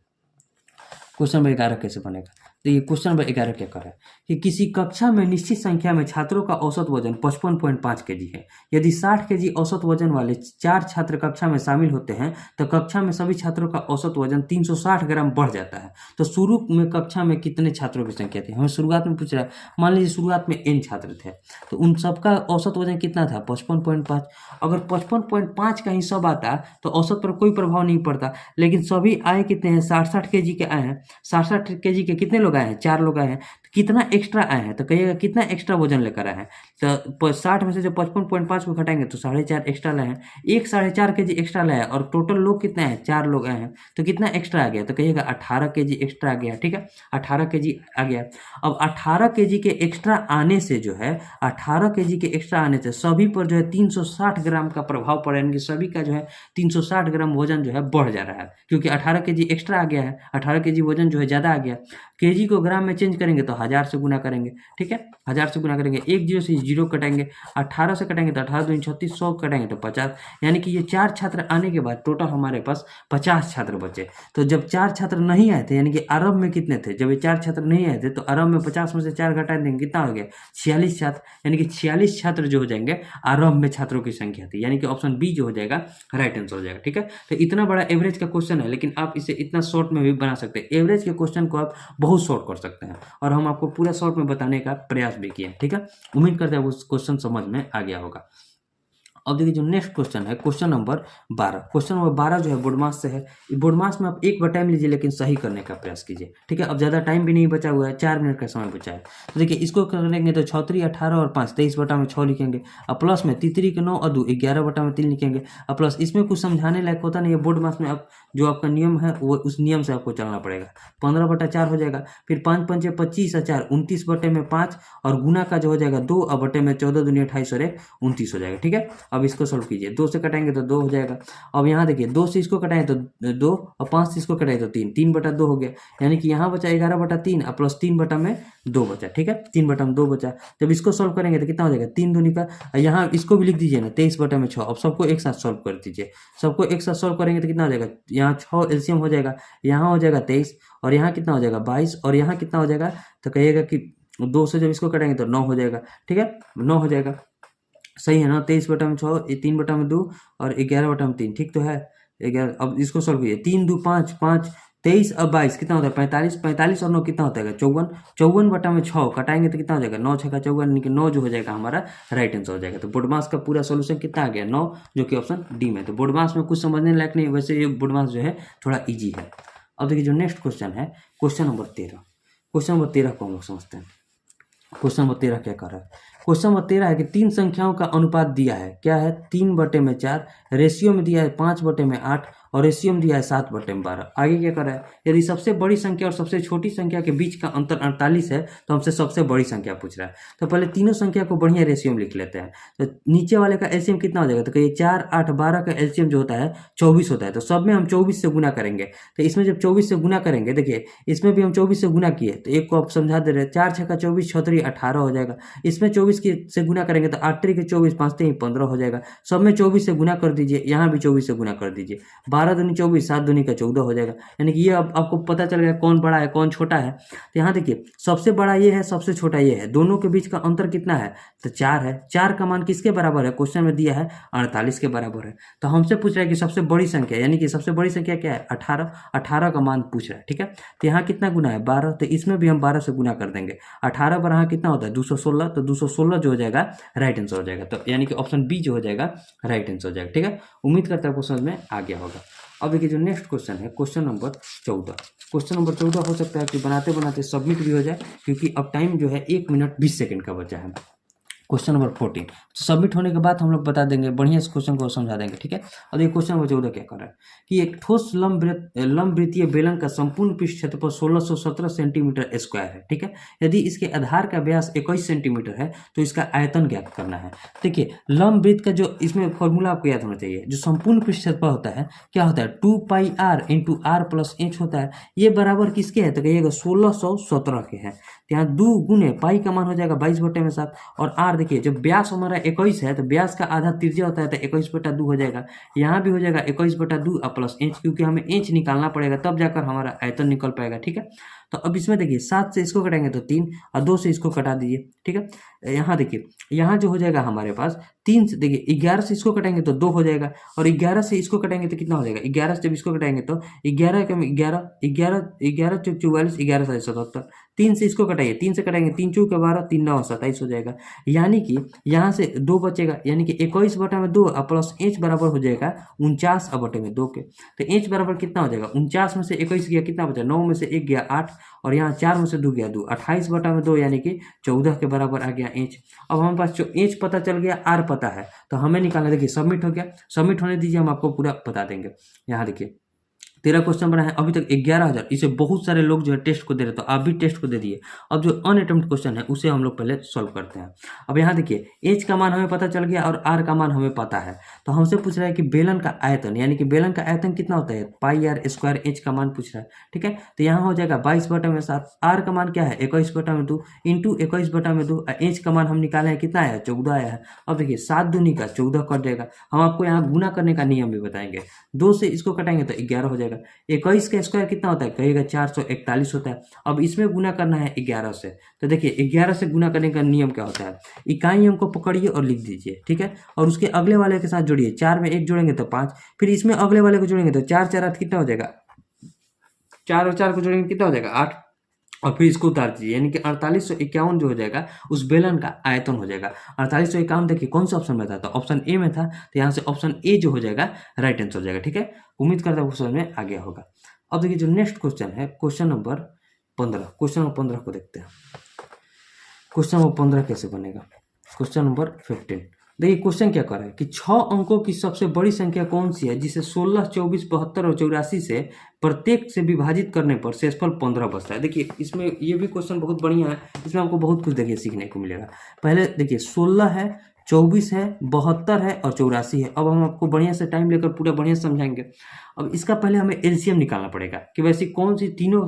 क्वेश्चन नंबर 11 कैसे बनेगा, तो ये क्वेश्चन नंबर 11 क्या कर रहा है कि किसी कक्षा में निश्चित संख्या में छात्रों का औसत वजन 55.5 kg है। यदि 60 kg औसत वजन वाले 4 छात्र कक्षा में शामिल होते हैं तो कक्षा में सभी छात्रों का औसत वजन 360 ग्राम बढ़ जाता है। तो शुरू में कक्षा में कितने छात्रों की संख्या थी, हमें शुरुआत में पूछ रहा है। मान लीजिए शुरुआत में n छात्र थे, तो उन सबका औसत वजन कितना था, 55.5। अगर 55.5 का ही सब आता तो औसत पर कोई प्रभाव नहीं पड़ता, लेकिन सभी आए कितने हैं, 60 kg के आए हैं। 60 kg के कितने लोग आए हैं, 4 लोग आए हैं। तो कितना एक्स्ट्रा आए हैं, तो कहिएगा कितना एक्स्ट्रा वजन लेकर आए हैं। तो 60 में से जब 55.5 को घटाएंगे तो 4.5 एक्स्ट्रा लाए हैं। 4.5 kg एक्स्ट्रा लाया और टोटल लोग कितने हैं, 4 लोग आए हैं। तो कितना एक्स्ट्रा आ गया, तो कहिएगा 18 kg एक्स्ट्रा आ गया, ठीक है। 18 kg आ गया। अब 18 kg के एक्स्ट्रा आने से जो है, 18 kg के एक्स्ट्रा आने से सभी पर जो है 360 ग्राम का प्रभाव पड़ा, यानी कि सभी का जो है 360 ग्राम वजन जो है बढ़ जा रहा है, क्योंकि 18 kg एक्स्ट्रा आ गया है। 18 kg वजन जो है ज़्यादा आ गया। केजी को ग्राम में चेंज करेंगे तो 1000 से गुना करेंगे, ठीक है। 1000 से गुना करेंगे, 1 0 से 0 कटेंगे, 18 से कटेंगे तो 18 दूनी 36, 100 कटेंगे तो 50। यानी कि ये 4 छात्र आने के बाद टोटल हमारे पास 50 छात्र बचे। तो जब 4 छात्र नहीं आए थे, यानी कि आरंभ में कितने थे, जब ये 4 छात्र नहीं आए थे तो आरंभ में 50 में से 4 घटा देंगे, कितना हो गया, 46 छात्र। यानी कि 46 छात्र जो हो जाएंगे आरंभ में छात्रों की संख्या थी, यानी कि ऑप्शन बी जो हो जाएगा राइट आंसर हो जाएगा, ठीक है। तो इतना बड़ा एवरेज का क्वेश्चन है, लेकिन आप इसे इतना शॉर्ट में भी बना सकते हैं। एवरेज के क्वेश्चन को आप बहुत शॉर्ट कर सकते हैं और हम आपको पूरा शॉर्ट में बताने का प्रयास भी किया, ठीक है। उम्मीद करते हैं वो क्वेश्चन समझ में आ गया होगा। अब देखिए जो नेक्स्ट क्वेश्चन है, क्वेश्चन नंबर 12। क्वेश्चन नंबर 12 जो है बोर्डमास से है। बोर्डमास में आप एक बार टाइम लीजिए, लेकिन सही करने का प्रयास कीजिए, ठीक है। अब ज़्यादा टाइम भी नहीं बचा हुआ है, 4 मिनट का समय बचा है। तो देखिए इसको करेंगे तो 6 3 18 और 5 23 बटा में 6 लिखेंगे, और प्लस में 3 के 9 और 2 11 बटा में 3 लिखेंगे, और प्लस इसमें कुछ समझाने लायक होता नहीं है। बोर्डमास में आप जो आपका नियम है वो उस नियम से आपको चलना पड़ेगा। 15 बटा 4 हो जाएगा, फिर 5 5 25 और 4 29 बटे में 5, और गुना का जो हो जाएगा 2 और बटे में 14 दूनी 28 और 29 हो जाएगा, ठीक है। अब इसको सोल्व कीजिए, 2 से कटाएंगे तो 2 हो जाएगा। अब यहाँ देखिए 2 से इसको कटाएं तो 2 और 5 से इसको कटाएं तो 3, 3 बटा 2 हो गया। यानी कि यहाँ बचा 11 बटा 3 और प्लस 3 बटा में 2 बचा, ठीक है। 3 बटा में 2 बचा। जब इसको सोल्व करेंगे तो कितना हो जाएगा, 3 दूनी का, यहाँ इसको भी लिख दीजिए ना, 23 बटा में 6। अब सबको एक साथ सोल्व कर दीजिए, सबको एक साथ सोल्व करेंगे तो कितना हो जाएगा, यहाँ 6 एलसीएम हो जाएगा, यहाँ हो जाएगा 23 और यहाँ कितना हो जाएगा 22 और यहाँ कितना हो जाएगा, तो कहिएगा कि 2 से जब इसको कटेंगे तो 9 हो जाएगा, ठीक है। 9 हो जाएगा, सही है ना। 23 बटा में 6, 3 बटा में 2 और 11 बटा में 3, ठीक तो है। 11। अब इसको सॉल्व कीजिए, 3 2 5 5 23 और 22 कितना होता है 45, 45 और 9 कितना होता है 54, 54 बटा में 6 कटाएंगे तो कितना हो जाएगा 9 6 का 54, यानी कि 9 जो हो जाएगा हमारा राइट आंसर हो जाएगा। तो बोडमास का पूरा सोल्यूशन कितना आ गया 9, जो कि ऑप्शन डी में। तो बोडमास में कुछ समझने लायक नहीं, वैसे ये बोडमास जो है थोड़ा ईजी है। अब देखिए जो नेक्स्ट क्वेश्चन है क्वेश्चन नंबर 13, क्वेश्चन नंबर 13 को हम लोग समझते हैं। क्वेश्चन नंबर 13 क्या कर रहा है, क्वेश्चन नंबर 13 है कि 3 संख्याओं का अनुपात दिया है, क्या है 3/4, रेशियो में दिया है 5/8 और रेशियो में दिया है 7/12। आगे क्या कर रहा है, यदि सबसे बड़ी संख्या और सबसे छोटी संख्या के बीच का अंतर 48 है तो हमसे सबसे बड़ी संख्या पूछ रहा है। तो पहले तीनों संख्या को बढ़िया रेशियो में लिख लेते हैं। तो नीचे वाले का एलसीएम कितना हो जाएगा, तो कहिए 4 8 12 का एलसीएम जो होता है 24 होता है। तो सब में हम 24 से गुना करेंगे। तो इसमें जब 24 से गुना करेंगे, देखिए इसमें भी हम 24 से गुना किए, तो एक को आप समझा दे रहे हैं, 4 6 का 24, 6 3 18 हो जाएगा। इसमें 24 से गुना करेंगे तो 8 3 के 24, 5 3 15 हो जाएगा। सब में 24 से गुना कर दीजिए, यहाँ भी 24 से गुना कर दीजिए, 12 दूनी 24, 7 दूनी का 14 हो जाएगा। यानी कि ये अब आपको पता चल गया कौन बड़ा है कौन छोटा है। तो यहाँ देखिए सबसे बड़ा ये है, सबसे छोटा ये है, दोनों के बीच का अंतर कितना है, तो 4 है। 4 का मान किसके बराबर है, क्वेश्चन में दिया है 48 के बराबर है। तो हमसे पूछ रहा है कि सबसे बड़ी संख्या, यानी कि सबसे बड़ी संख्या क्या है 18, 18 का मान पूछ रहा है। ठीक है, तो यहाँ कितना गुना है 12, तो इसमें भी हम 12 से गुना कर देंगे। 18 पर यहाँ कितना होता है 216, तो 216 जो हो जाएगा राइट आंसर हो जाएगा। तो यानी कि ऑप्शन बी जो हो जाएगा राइट आंसर हो जाएगा। ठीक है, उम्मीद करता हूँ क्वेश्चन में आ गया होगा। अब देखिए जो नेक्स्ट क्वेश्चन है क्वेश्चन नंबर 14, क्वेश्चन नंबर 14 हो सकता है कि बनाते बनाते सबमिट भी हो जाए, क्योंकि अब टाइम जो है 1 मिनट 20 सेकंड का बचा है। क्वेश्चन नंबर 14 तो सबमिट होने के बाद हम लोग बता देंगे, बढ़िया इस क्वेश्चन को समझा देंगे। ठीक है, अब ये क्वेश्चन नंबर 14 क्या कर रहा है कि एक ठोस लंबवृत्तीय बेलन का संपूर्ण पृष्ठ क्षेत्रफल 1617 सेंटीमीटर स्क्वायर है। ठीक है, यदि इसके आधार का व्यास 21 सेंटीमीटर है तो इसका आयतन ज्ञात करना है। देखिए लंबवृत्त का जो इसमें फॉर्मूला आपको याद होना चाहिए, जो संपूर्ण पृष्ठ क्षेत्रफल होता है क्या होता है 2πr × r+h होता है। ये बराबर किसके है, तो कहिएगा 1617 के हैं। यहाँ 2 गुने पाई का मान हो जाएगा 22/7 और आर देखिए जब व्यास हमारा 21 है तो व्यास का आधा त्रिज्या होता है, तो 21/2 हो जाएगा। यहाँ भी हो जाएगा 21/2 और प्लस इंच, क्योंकि हमें इंच निकालना पड़ेगा तब जाकर हमारा आयतन निकल पाएगा। ठीक है, तो अब इसमें देखिए 7 से इसको कटाएंगे तो 3 और 2 से इसको कटा दीजिए। ठीक है, यहाँ देखिए यहाँ जो हो जाएगा हमारे पास 3 से देखिए 11 से इसको कटाएंगे तो 2 हो जाएगा, और 11 से इसको कटाएंगे तो कितना हो जाएगा 11 से जब इसको कटाएंगे तो 11 कम 11 11 11 चौक 44, 11 7 77। 3 से इसको कटाइए, 3 से कटाएंगे 3 चौक 12, 3 9 27 हो जाएगा। यानी कि यहाँ से 2 बचेगा, यानी कि 21/2 और प्लस इंच बराबर हो जाएगा 49/2 के। तो इंच बराबर कितना हो जाएगा 49 में से 21 गया कितना बचा 9 में से 1 गया 8 और यहाँ 4 में से 2 गया 2, 28/2 यानी कि 14 के बराबर आ गया इंच। अब हमारे पास जो इंच पता चल गया आर पता है, तो हमें निकालना, देखिए सबमिट हो गया, सबमिट होने दीजिए, हम आपको पूरा बता देंगे। यहाँ देखिए 13 क्वेश्चन बना है, अभी तक 11,000, इसे बहुत सारे लोग जो है टेस्ट को दे रहे, तो आप भी टेस्ट को दे दिए। अब जो अनअटेम्प्ट क्वेश्चन है उसे हम लोग पहले सॉल्व करते हैं। अब यहाँ देखिए एच का मान हमें पता चल गया और आर का मान हमें पता है, तो हमसे पूछ रहा है कि बेलन का आयतन, यानी कि बेलन का आयतन कितना होता है πr² एच का मान पूछ रहा है। ठीक है, तो यहाँ हो जाएगा 22/7, आर का मान क्या है 21/2 इंटू 21/2, एच का मान हम निकाले हैं कितना आया 14 आया है। अब देखिए 7 दूनी का 14 कट जाएगा, हम आपको यहाँ गुना करने का नियम भी बताएंगे। 2 से इसको कटाएंगे तो 11 हो जाएगा। 21 का स्क्वायर कितना होता है कहिएगा 441 होता है। अब इसमें गुना करना है 11 से, तो देखिए 11 से गुना करने का नियम क्या होता है, इकाइयों को पकड़िए और लिख दीजिए। ठीक है, और उसके अगले वाले के साथ जोड़िए, 4 में 1 जोड़ेंगे तो 5, फिर इसमें अगले वाले को जोड़ेंगे तो 4 4 8 कितना हो जाएगा, 4 और 4 को जोड़ेंगे कितना हो जाएगा 8, और फिर इसको उतार दीजिए, यानी कि 4851 जो हो जाएगा उस बेलन का आयतन हो जाएगा। 4851 देखिए कौन सा ऑप्शन में था, तो ऑप्शन ए में था, तो यहाँ से ऑप्शन ए जो हो जाएगा राइट आंसर हो जाएगा। ठीक है, उम्मीद करता हूँ समझ में आ गया होगा। अब देखिए जो नेक्स्ट क्वेश्चन है क्वेश्चन नंबर 15, क्वेश्चन नंबर 15 को देखते हैं। क्वेश्चन नंबर 15 कैसे बनेगा, क्वेश्चन नंबर 15 देखिए क्वेश्चन क्या कर रहा है कि 6 अंकों की सबसे बड़ी संख्या कौन सी है जिसे 16, 24, 72 और 84 से प्रत्येक से विभाजित करने पर शेषफल 15 बचता है। देखिए इसमें ये भी क्वेश्चन बहुत बढ़िया है, इसमें आपको बहुत कुछ देखिए सीखने को मिलेगा। पहले देखिए 16 है, 24 है, 72 है और 84 है। अब हम आपको बढ़िया से टाइम लेकर पूरा बढ़िया समझाएंगे। अब इसका पहले हमें एलसीएम निकालना पड़ेगा कि वैसे कौन सी तीनों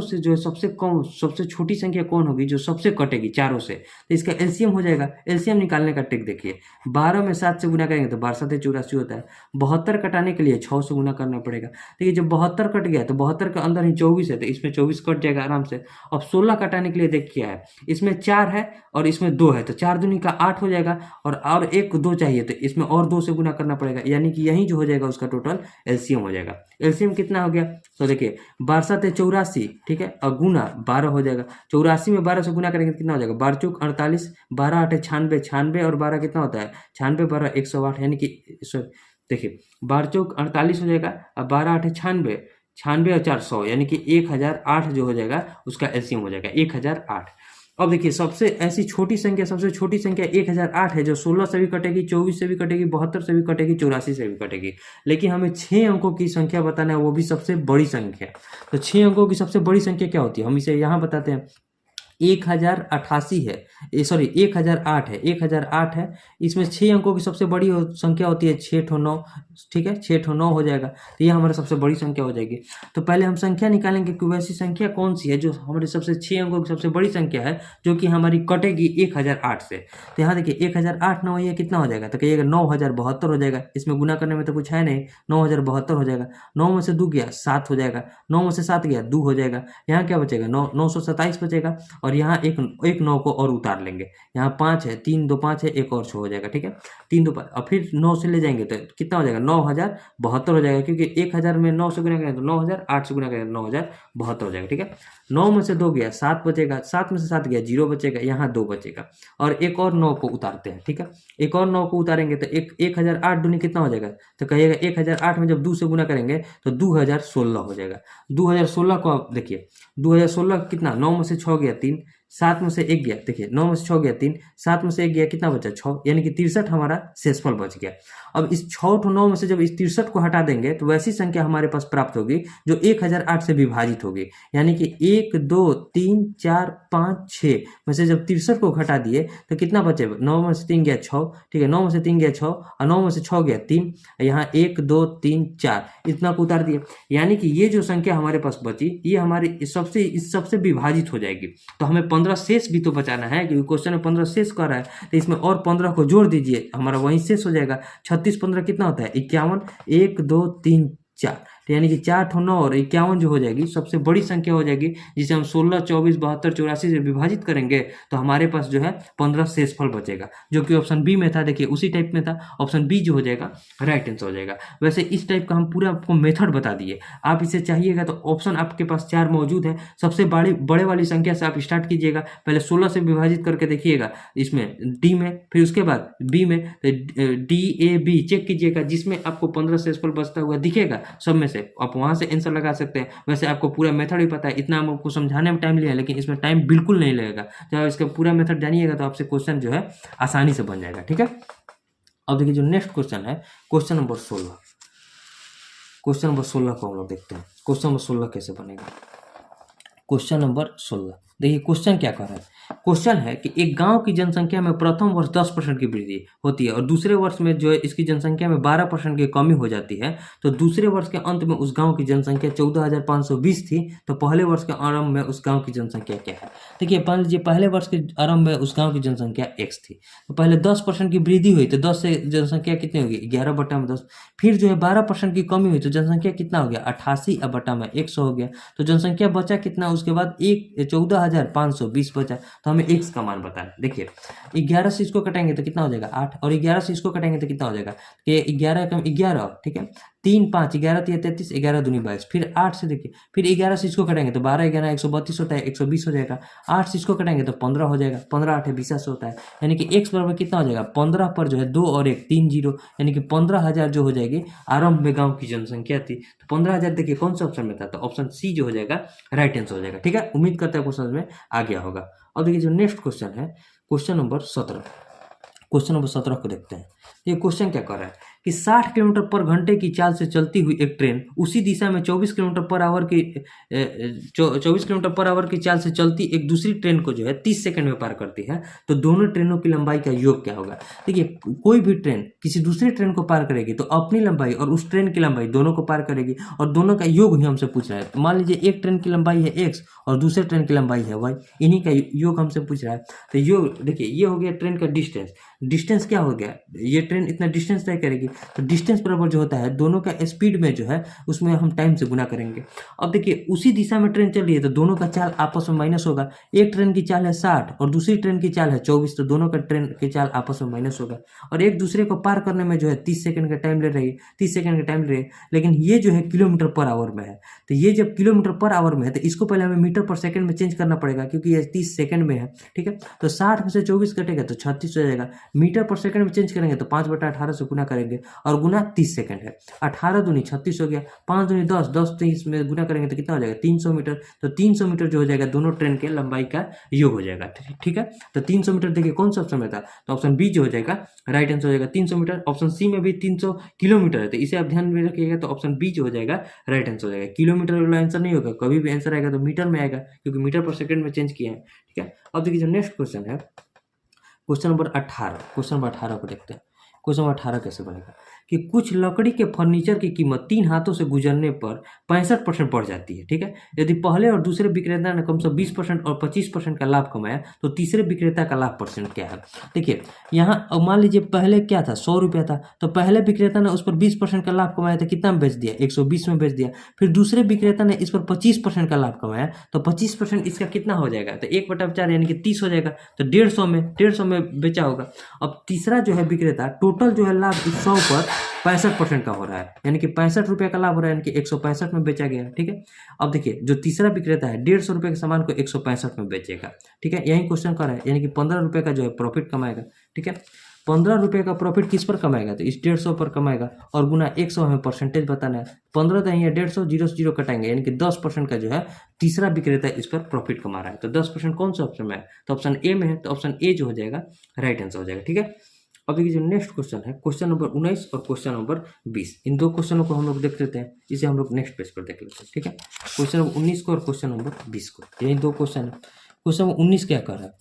से जो है सबसे कम सबसे छोटी संख्या कौन होगी जो सबसे कटेगी चारों से, तो इसका एलसीएम हो जाएगा। एलसीएम निकालने का ट्रिक देखिए, 12 में 7 से गुना करेंगे तो 12 7 84 होता है। 72 कटाने के लिए 6 से गुना करना पड़ेगा। देखिए जब 72 कट गया तो 72 के अंदर ही 24 है, तो इसमें 24 कट जाएगा आराम से। अब 16 कटाने के लिए देख क्या है, इसमें 4 है और इसमें 2 है, तो 4 दूनी का 8 हो जाएगा, और एक 2 चाहिए तो इसमें और 2 से गुना करना पड़ेगा, यानी कि यही जो हो जाएगा उसका टोटल एलसीएम एलसीएम हो जाएगा। एलसीएम कितना हो गया, तो देखिए 12×7 = 84, ठीक है, और गुना 12 हो जाएगा। 84 में 12 से गुना करेंगे तो कितना हो जाएगा, 12×4 = 48, 12×8 = 96, 96 और 12 कितना होता है, 96 12 108, यानी कि देखिए 12×4 = 48 हो जाएगा, और 12×8 = 96, 96 और 4 100, यानी कि 1008 जो हो जाएगा उसका एलसीएम हो जाएगा 1008। अब देखिए सबसे ऐसी छोटी संख्या, सबसे छोटी संख्या 1008 है, जो 16 से भी कटेगी, 24 से भी कटेगी, 72 से भी कटेगी, 84 से भी कटेगी। लेकिन हमें 6 अंकों की संख्या बताना है, वो भी सबसे बड़ी संख्या। तो 6 अंकों की सबसे बड़ी संख्या क्या होती है, हम इसे यहाँ बताते हैं। 1088 है, सॉरी 1008 है, 1008 है। इसमें 6 अंकों की सबसे बड़ी संख्या होती है 6 ठो 9, ठीक है, 6 ठो 9 हो जाएगा। तो ये हमारी सबसे बड़ी संख्या हो जाएगी। तो पहले हम संख्या निकालेंगे कि वैसी संख्या कौन सी है जो हमारे सबसे 6 अंकों की सबसे बड़ी संख्या है, जो कि हमारी कटेगी 1008 से। तो यहाँ देखिए 1008 9 ये कितना हो जाएगा, तो कहिएगा 9072 हो जाएगा। इसमें गुना करने में तो कुछ है नहीं, 9072 हो जाएगा। 9 में से 2 गया 7 हो जाएगा, 9 में से 7 गया 2 हो जाएगा। यहाँ क्या बचेगा, 927 बचेगा। और यहाँ एक 9 को और उतार लेंगे, यहाँ 5 है, 3 2 5 है, एक और 6 हो जाएगा, ठीक है, 3 2 5, और फिर 9 से ले जाएंगे तो कितना हो जाएगा, 9072 हो जाएगा, क्योंकि 1000 में 9 से गुना करेंगे तो 9000, 8 से गुना करेंगे 9072 हो जाएगा, ठीक है। 9 में से 2 गया 7 बचेगा, 7 में से 7 गया 0 बचेगा, यहाँ 2 बचेगा, और एक और 9 को उतारते हैं, ठीक है। एक और 9 को उतारेंगे तो 1008 दूनी कितना हो जाएगा, तो कहिएगा 1008 में जब 2 से गुना करेंगे तो 2016 हो जाएगा। 2016 को आप देखिए, 2016 कितना, 9 में से 6 गया 3, 7 में से 1 गया, देखिए 9 में से 6 गया 3, 7 में से 1 गया, कितना बचा 6, यानी कि 63 हमारा शेषफल बच गया। अब इस 6 to 9 में से जब इस 63 को हटा देंगे तो वैसी संख्या हमारे पास प्राप्त होगी जो 1008 से विभाजित होगी, यानी कि 1 2 3 4 5 6 में से जब 63 को घटा दिए तो कितना बचेगा, 9 में से 3 गया 6, ठीक है, 9 में से 3 गया 6, और 9 में से 6 गया 3, यहाँ 1 2 3 4 इतना को उतार दिए, यानी कि ये जो संख्या हमारे पास बची ये हमारी इस सबसे विभाजित हो जाएगी। तो हमें 15 शेष भी तो बचाना है, क्योंकि क्वेश्चन में 15 शेष कर रहा है, तो इसमें और 15 को जोड़ दीजिए, हमारा वहीं शेष हो जाएगा। 36 15 कितना होता है 51, 1 2 3 4, तो यानी कि 4 ठो 9 और 51 जो हो जाएगी सबसे बड़ी संख्या हो जाएगी, जिसे हम 16 24 72 84 से विभाजित करेंगे तो हमारे पास जो है 15 शेषफल बचेगा, जो कि ऑप्शन बी में था। देखिए उसी टाइप में था, ऑप्शन बी जो हो जाएगा राइट आंसर हो जाएगा। वैसे इस टाइप का हम पूरा आपको मेथड बता दिए, आप इसे चाहिएगा तो ऑप्शन आपके पास 4 मौजूद है। सबसे बड़े वाली संख्या से आप स्टार्ट कीजिएगा, पहले 16 से विभाजित करके देखिएगा इसमें डी में, फिर उसके बाद बी में, डी ए बी चेक कीजिएगा, जिसमें आपको 15 शेषफल बचता हुआ दिखेगा सब में से आप वहां से आंसर लगा सकते हैं। वैसे आपको पूरा मेथड भी पता है, इतना हम आपको समझाने में टाइम लिया, लेकिन इसमें टाइम बिल्कुल नहीं लगेगा। जब आप इसका पूरा मेथड जानिएगा तो आपसे क्वेश्चन जो है आसानी से बन जाएगा, ठीक है। अब देखिए जो नेक्स्ट क्वेश्चन है क्वेश्चन नंबर 16। क्वेश्चन नंबर 16 को हम लोग देखते हैं, क्वेश्चन नंबर 16 कैसे बनेगा। क्वेश्चन नंबर 16 देखिए क्वेश्चन क्या कर रहा है। क्वेश्चन है कि एक गांव की जनसंख्या में प्रथम वर्ष 10% की वृद्धि होती है और दूसरे वर्ष में जो है इसकी जनसंख्या में 12% की कमी हो जाती है, तो दूसरे वर्ष के अंत में उस गांव की जनसंख्या 14,520 थी, तो पहले वर्ष के आरंभ में उस गांव की जनसंख्या क्या है। देखिए मान लीजिए पहले वर्ष के आरंभ में उस गांव की जनसंख्या x थी, तो पहले 10% की वृद्धि हुई तो 10 से जनसंख्या कितनी होगी 11/10, फिर जो है 12% की कमी हुई तो जनसंख्या कितना हो गया 88/100 हो गया, तो जनसंख्या बचा कितना, उसके बाद 14,520 बचा, तो हमें x का मान बताना। देखिए 11 से इसको कटेंगे तो कितना हो जाएगा 8, और 11 से इसको कटेंगे तो कितना हो जाएगा कि 11 कम 11, ठीक है, 3 5 11 3 33, 11 दूनी 22, फिर 8 से देखिए, फिर 11 से इसको कटेंगे तो 12 11 132 होता है, 120 हो जाएगा, 8 से इसको कटेंगे तो 15 हो जाएगा, 15 8 20 होता है, यानी कि x बराबर कितना हो जाएगा 15 पर जो है 2 और 1 3 0, यानी कि 15,000 जो हो जाएगी आरंभ में गांव की जनसंख्या थी। तो 15,000 देखिए कौन सा ऑप्शन में था, तो ऑप्शन सी जो हो जाएगा राइट आंसर हो जाएगा, ठीक है। उम्मीद करते हैं क्वेश्चन में आ गया होगा। अब देखिए जो नेक्स्ट क्वेश्चन है क्वेश्चन नंबर 17, क्वेश्चन नंबर 17 को देखते हैं। ये क्वेश्चन क्या कर रहा है कि 60 किलोमीटर पर घंटे की चाल से चलती हुई एक ट्रेन उसी दिशा में 24 किलोमीटर पर आवर की चाल से चलती एक दूसरी ट्रेन को जो है 30 सेकंड में पार करती है, तो दोनों ट्रेनों की लंबाई का योग क्या होगा। देखिए कोई भी ट्रेन किसी दूसरी ट्रेन को पार करेगी तो अपनी लंबाई और उस ट्रेन की लंबाई दोनों को पार करेगी, और दोनों का योग ही हमसे पूछ रहा है। तो मान लीजिए एक ट्रेन की लंबाई है x और दूसरे ट्रेन की लंबाई है y, इन्हीं का योग हमसे पूछ रहा है। तो योग देखिए ये हो गया ट्रेन का डिस्टेंस, डिस्टेंस क्या हो गया, ये ट्रेन इतना डिस्टेंस तय करेगी, तो डिस्टेंस बराबर जो होता है दोनों का स्पीड में जो है उसमें हम टाइम से गुना करेंगे। अब देखिए उसी दिशा में ट्रेन चल रही है तो दोनों का चाल आपस में माइनस होगा। एक ट्रेन की चाल है 60 और दूसरी ट्रेन की चाल है 24, तो दोनों का ट्रेन की चाल आपस में माइनस होगा। और एक दूसरे को पार करने में जो है 30 सेकंड का टाइम ले रही है, 30 सेकंड का टाइम ले रही है, लेकिन ये जो है किलोमीटर पर आवर में है। तो ये जब किलोमीटर पर आवर में है तो इसको पहले हमें मीटर पर सेकंड में चेंज करना पड़ेगा, क्योंकि ये 30 सेकंड में है, ठीक है। तो 60 में से 24 कटेगा तो 36 हो जाएगा। मीटर पर सेकंड में चेंज करेंगे तो 5/18 से गुना करेंगे और गुना 30 सेकंड है। 18 दूनी 36 हो गया, 5 दूनी 10, 10 30 में गुना करेंगे तो कितना हो जाएगा 300 मीटर। तो 300 मीटर जो हो जाएगा दोनों ट्रेन के लंबाई का योग हो जाएगा, ठीक है। तो 300 मीटर देखिए कौन सा ऑप्शन में था, तो ऑप्शन बी जो हो जाएगा राइट आंसर हो जाएगा 300 मीटर। ऑप्शन सी में भी 300 किलोमीटर है, तो इसे आप ध्यान में रखिएगा, तो ऑप्शन बी जो हो जाएगा राइट आंसर हो जाएगा। किलोमीटर वाला आंसर नहीं होगा, कभी भी आंसर आएगा तो मीटर में आएगा, क्योंकि मीटर पर सेकंड में चेंज किया है, ठीक है। अब देखिए जो नेक्स्ट क्वेश्चन है क्वेश्चन नंबर 18, क्वेश्चन नंबर 18 को देखते हैं। क्वेश्चन नंबर 18 कैसे बनेगा कि कुछ लकड़ी के फर्नीचर की कीमत 3 हाथों से गुजरने पर 65% बढ़ जाती है, ठीक है। यदि पहले और दूसरे विक्रेता ने कम से 20% और 25% का लाभ कमाया तो तीसरे विक्रेता का लाभ परसेंट क्या है। देखिए यहाँ मान लीजिए पहले क्या था 100 रुपया था, तो पहले विक्रेता ने उस पर 20% का लाभ कमाया तो कितना में बेच दिया 120 में बेच दिया। फिर दूसरे विक्रेता ने इस पर 25% का लाभ कमाया तो 25% इसका कितना हो जाएगा, तो 1/4 यानी कि 30 हो जाएगा, तो 150 में बेचा होगा। अब तीसरा जो है विक्रेता टोटल जो है लाभ इस 100 पर 65% का हो रहा है, यानी कि 65 रुपये का लाभ हो रहा है, यानी कि 165 में बेचा गया है, ठीक है। अब देखिए जो तीसरा विक्रेता है 150 रुपये के सामान को 165 में बेचेगा, ठीक है। यही क्वेश्चन कर रहा है, यानी कि 15 रुपये का जो है प्रॉफिट कमाएगा, ठीक है। 15 रुपये का प्रॉफिट किस पर कमाएगा, तो इस 150 पर कमाएगा और गुना 100 हमें परसेंटेज बताना है। 15 तो यहाँ 150 0 से 0 कटाएंगे, यानी कि 10% का जो है तीसरा विक्रेता इस पर प्रॉफिट कमा रहा है। तो 10% कौन सा ऑप्शन में है, तो ऑप्शन ए में है, तो ऑप्शन ए जो हो जाएगा राइट आंसर हो जाएगा, ठीक है। अब देखिए जो नेक्स्ट क्वेश्चन है क्वेश्चन नंबर 19 और क्वेश्चन नंबर 20, इन दो क्वेश्चनों को हम लोग देख लेते हैं, इसे हम लोग नेक्स्ट पेज पर देख लेते हैं, ठीक है। क्वेश्चन नंबर 19 को और क्वेश्चन नंबर 20 को, यही दो क्वेश्चन है। क्वेश्चन नंबर 19 क्या कर रहा है,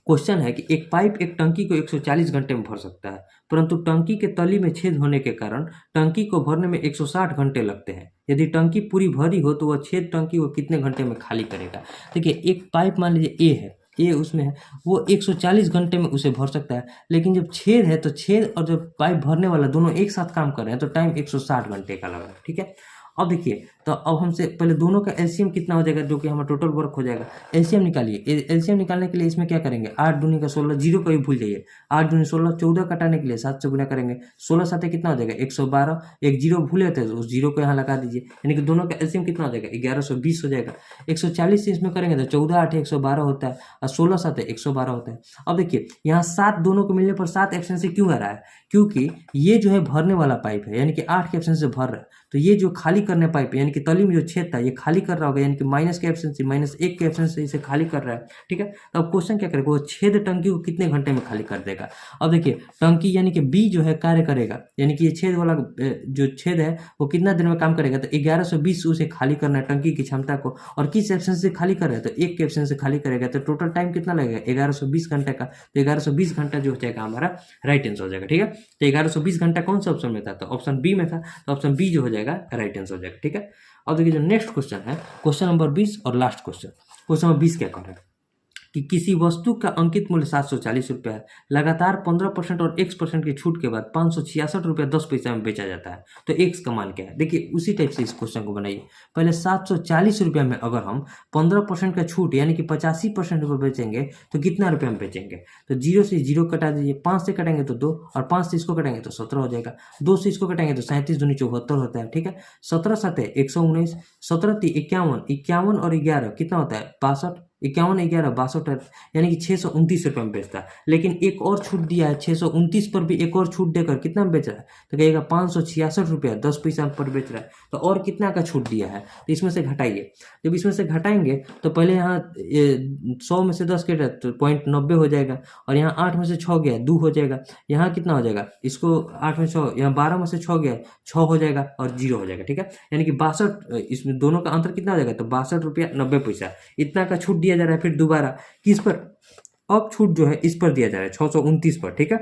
क्वेश्चन है कि एक पाइप एक टंकी को 140 घंटे में भर सकता है, परंतु टंकी के तली में छेद होने के कारण टंकी को भरने में 160 घंटे लगते हैं। यदि टंकी पूरी भरी हो तो वह छेद टंकी को कितने घंटे में खाली करेगा। देखिए एक पाइप मान लीजिए ए है, ए उसमें है, वो 140 घंटे में उसे भर सकता है, लेकिन जब छेद है तो छेद और जब पाइप भरने वाला दोनों एक साथ काम कर रहे हैं तो टाइम 160 घंटे का लगा है, ठीक है। अब देखिए तो अब हमसे पहले दोनों का एलसीएम कितना हो जाएगा, जो कि हमारा टोटल वर्क हो जाएगा। एलसीएम निकालिए, एलसीएम निकालने के लिए इसमें क्या करेंगे 8 दूनी का 16, जीरो को भी भूल जाइए, 8 दूनी 16, 14 कटाने के लिए 7 से गुना करेंगे, 16 साथ कितना हो जाएगा 112, एक जीरो भूले थे तो उस जीरो को यहाँ लगा दीजिए, यानी कि दोनों का एलसीएम कितना हो जाएगा 1120 हो जाएगा। 140 से इसमें करेंगे तो 14 8 112 होता है और 16 साथ 112 होता है। अब देखिए यहाँ 7 दोनों को मिलने पर 7 एब्सेंस से क्यों आ रहा है, क्योंकि ये जो है भरने वाला पाइप है, यानी कि 8 के एब्सेंस से भर रहा है, तो ये जो खाली करने पाइप है यानी कि तली में जो छेद था ये खाली कर रहा होगा, यानी कि माइनस के एब्सेंस से -1 के एब्सेंस से इसे खाली कर रहा है, ठीक है। तो अब क्वेश्चन क्या करेगा, वो छेद टंकी को कितने घंटे में खाली कर देगा। अब देखिए टंकी यानी कि बी जो है कार्य करेगा, यानी कि ये छेद वाला जो छेद है वो कितना देर में काम करेगा, तो 1120 उसे खाली करना है टंकी की क्षमता को, और किस एब्सेंस से खाली कर रहा है, तो 1 के एब्सेंस से खाली करेगा, तो टोटल टाइम कितना लगेगा 1120 घंटे का। तो 1120 घंटा जो हो जाएगा हमारा राइट आंसर हो जाएगा, ठीक है। तो 1120 घंटा कौन सा ऑप्शन में था, तो ऑप्शन बी में था, तो ऑप्शन बी जो हो जाएगा राइट आंसर हो जाएगा, ठीक है। अब देखिए जो नेक्स्ट क्वेश्चन है क्वेश्चन नंबर 20 और लास्ट क्वेश्चन, क्वेश्चन नंबर 20 क्या कर रहा है कि किसी वस्तु का अंकित मूल्य 740 रुपया है, लगातार 15% और x% की छूट के बाद 566 रुपया 10 पैसा में बेचा जाता है, तो x का मान क्या है। देखिए उसी टाइप से इस क्वेश्चन को बनाइए, पहले 740 रुपया में अगर हम 15% का छूट यानी कि 85% पर बेचेंगे तो कितना रुपया में बेचेंगे, तो 0 से 0 कटा दीजिए, 5 से कटेंगे तो 2 और 5 से इसको कटेंगे तो 17 हो जाएगा, 2 से इसको कटेंगे तो 37 दूनी 74 होता है, ठीक है। 17 7 119, 17 3 51, 51 और 11 कितना होता है 62, 51 11 62, यानी कि 629 रुपये में बेचता है। लेकिन एक और छूट दिया है 629 पर भी एक और छूट देकर कितना में बेच रहा है, तो कहेगा 566 रुपया 10 पैसा पर बेच रहा है, तो और कितना का छूट दिया है, तो इसमें से घटाइए। जब इसमें से घटाएंगे तो पहले यहाँ 100 में से 10 कटा तो 0.90 हो जाएगा, और यहाँ 8 में से 6 गया 2 हो जाएगा, यहाँ कितना हो जाएगा, इसको 8 में 6, यहाँ 12 में से 6 गया 6 हो जाएगा और 0 हो जाएगा, ठीक है। यानी कि 62, इसमें दोनों का अंतर कितना हो जाएगा, तो 62 रुपया 90 पैसा, इतना का छूट दिया जा रहा है। फिर दोबारा किस पर, अब छूट जो है इस पर दिया जा रहा है 629 पर, ठीक है।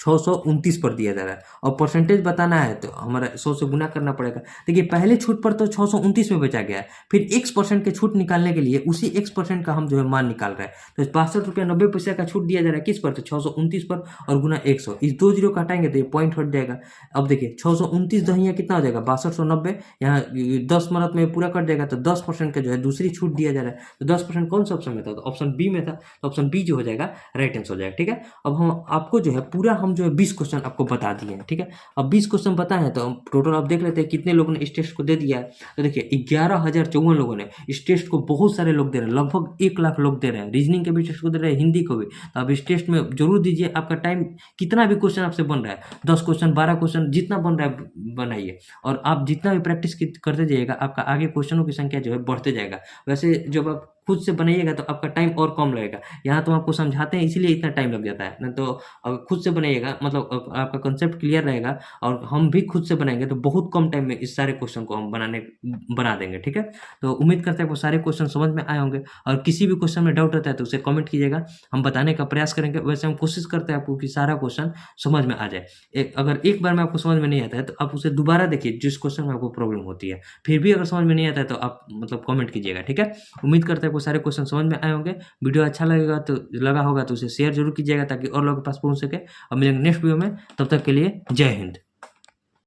629 पर दिया जा रहा है, और परसेंटेज बताना है तो हमारा 100 से गुना करना पड़ेगा। देखिए पहले छूट पर तो 629 में बेचा गया है, फिर x% के छूट निकालने के लिए उसी x% का हम जो है मान निकाल रहे हैं। तो 62 रुपया 90 पैसे का छूट दिया जा रहा है किस पर, तो 629 पर, और गुना 100, इस 2 जीरो काटाएंगे तो ये पॉइंट हट जाएगा। अब देखिए 629 दहिया कितना हो जाएगा 6290, यहाँ 10 मरत में पूरा कट जाएगा, तो 10% का जो है दूसरी छूट दिया जा रहा है। तो 10% कौन सा ऑप्शन में था, तो ऑप्शन बी में था, तो ऑप्शन बी जो हो जाएगा राइट आंसर हो जाएगा। ठीक है, अब हम आपको जो है पूरा हम जो है 20 क्वेश्चन आपको बता दिए हैं। ठीक है, अब 20 क्वेश्चन बताए हैं, तो टोटल आप देख लेते हैं कितने लोगों ने इस टेस्ट को दे दिया है। तो देखिए 11,054 लोगों ने इस टेस्ट को, बहुत सारे लोग दे रहे हैं, लगभग 1 लाख लोग दे रहे हैं। रीजनिंग के भी टेस्ट को दे रहे हैं, हिंदी को भी। तो आप इस टेस्ट में जरूर दीजिए। आपका टाइम कितना भी क्वेश्चन आपसे बन रहा है, 10 क्वेश्चन 12 क्वेश्चन जितना बन रहा है बनाइए, और आप जितना भी प्रैक्टिस करते जाइएगा आपका आगे क्वेश्चनों की संख्या जो है बढ़ते जाएगा। वैसे जब आप खुद से बनाइएगा तो आपका टाइम और कम लगेगा। यहाँ तो आपको समझाते हैं इसीलिए इतना टाइम लग जाता है, नहीं तो अगर खुद से बनाइएगा मतलब आपका कंसेप्ट क्लियर रहेगा, और हम भी खुद से बनाएंगे तो बहुत कम टाइम में इस सारे क्वेश्चन को हम बना देंगे। ठीक है, तो उम्मीद करते हैं आपको सारे क्वेश्चन समझ में आए होंगे, और किसी भी क्वेश्चन में डाउट रहता है तो उसे कमेंट कीजिएगा, हम बताने का प्रयास करेंगे। वैसे हम कोशिश करते हैं आपको कि सारा क्वेश्चन समझ में आ जाए। अगर एक बार में आपको समझ में नहीं आता है तो आप उसे दोबारा देखिए जिस क्वेश्चन में आपको प्रॉब्लम होती है, फिर भी अगर समझ में नहीं आता है तो आप मतलब कमेंट कीजिएगा। ठीक है, उम्मीद करते हैं आपको सारे क्वेश्चन समझ में आए होंगे। वीडियो अच्छा लगा होगा तो उसे शेयर जरूर कीजिएगा ताकि और लोगों के पास पहुंच सके। और मिलेंगे नेक्स्ट वीडियो में, तब तक के लिए जय हिंद।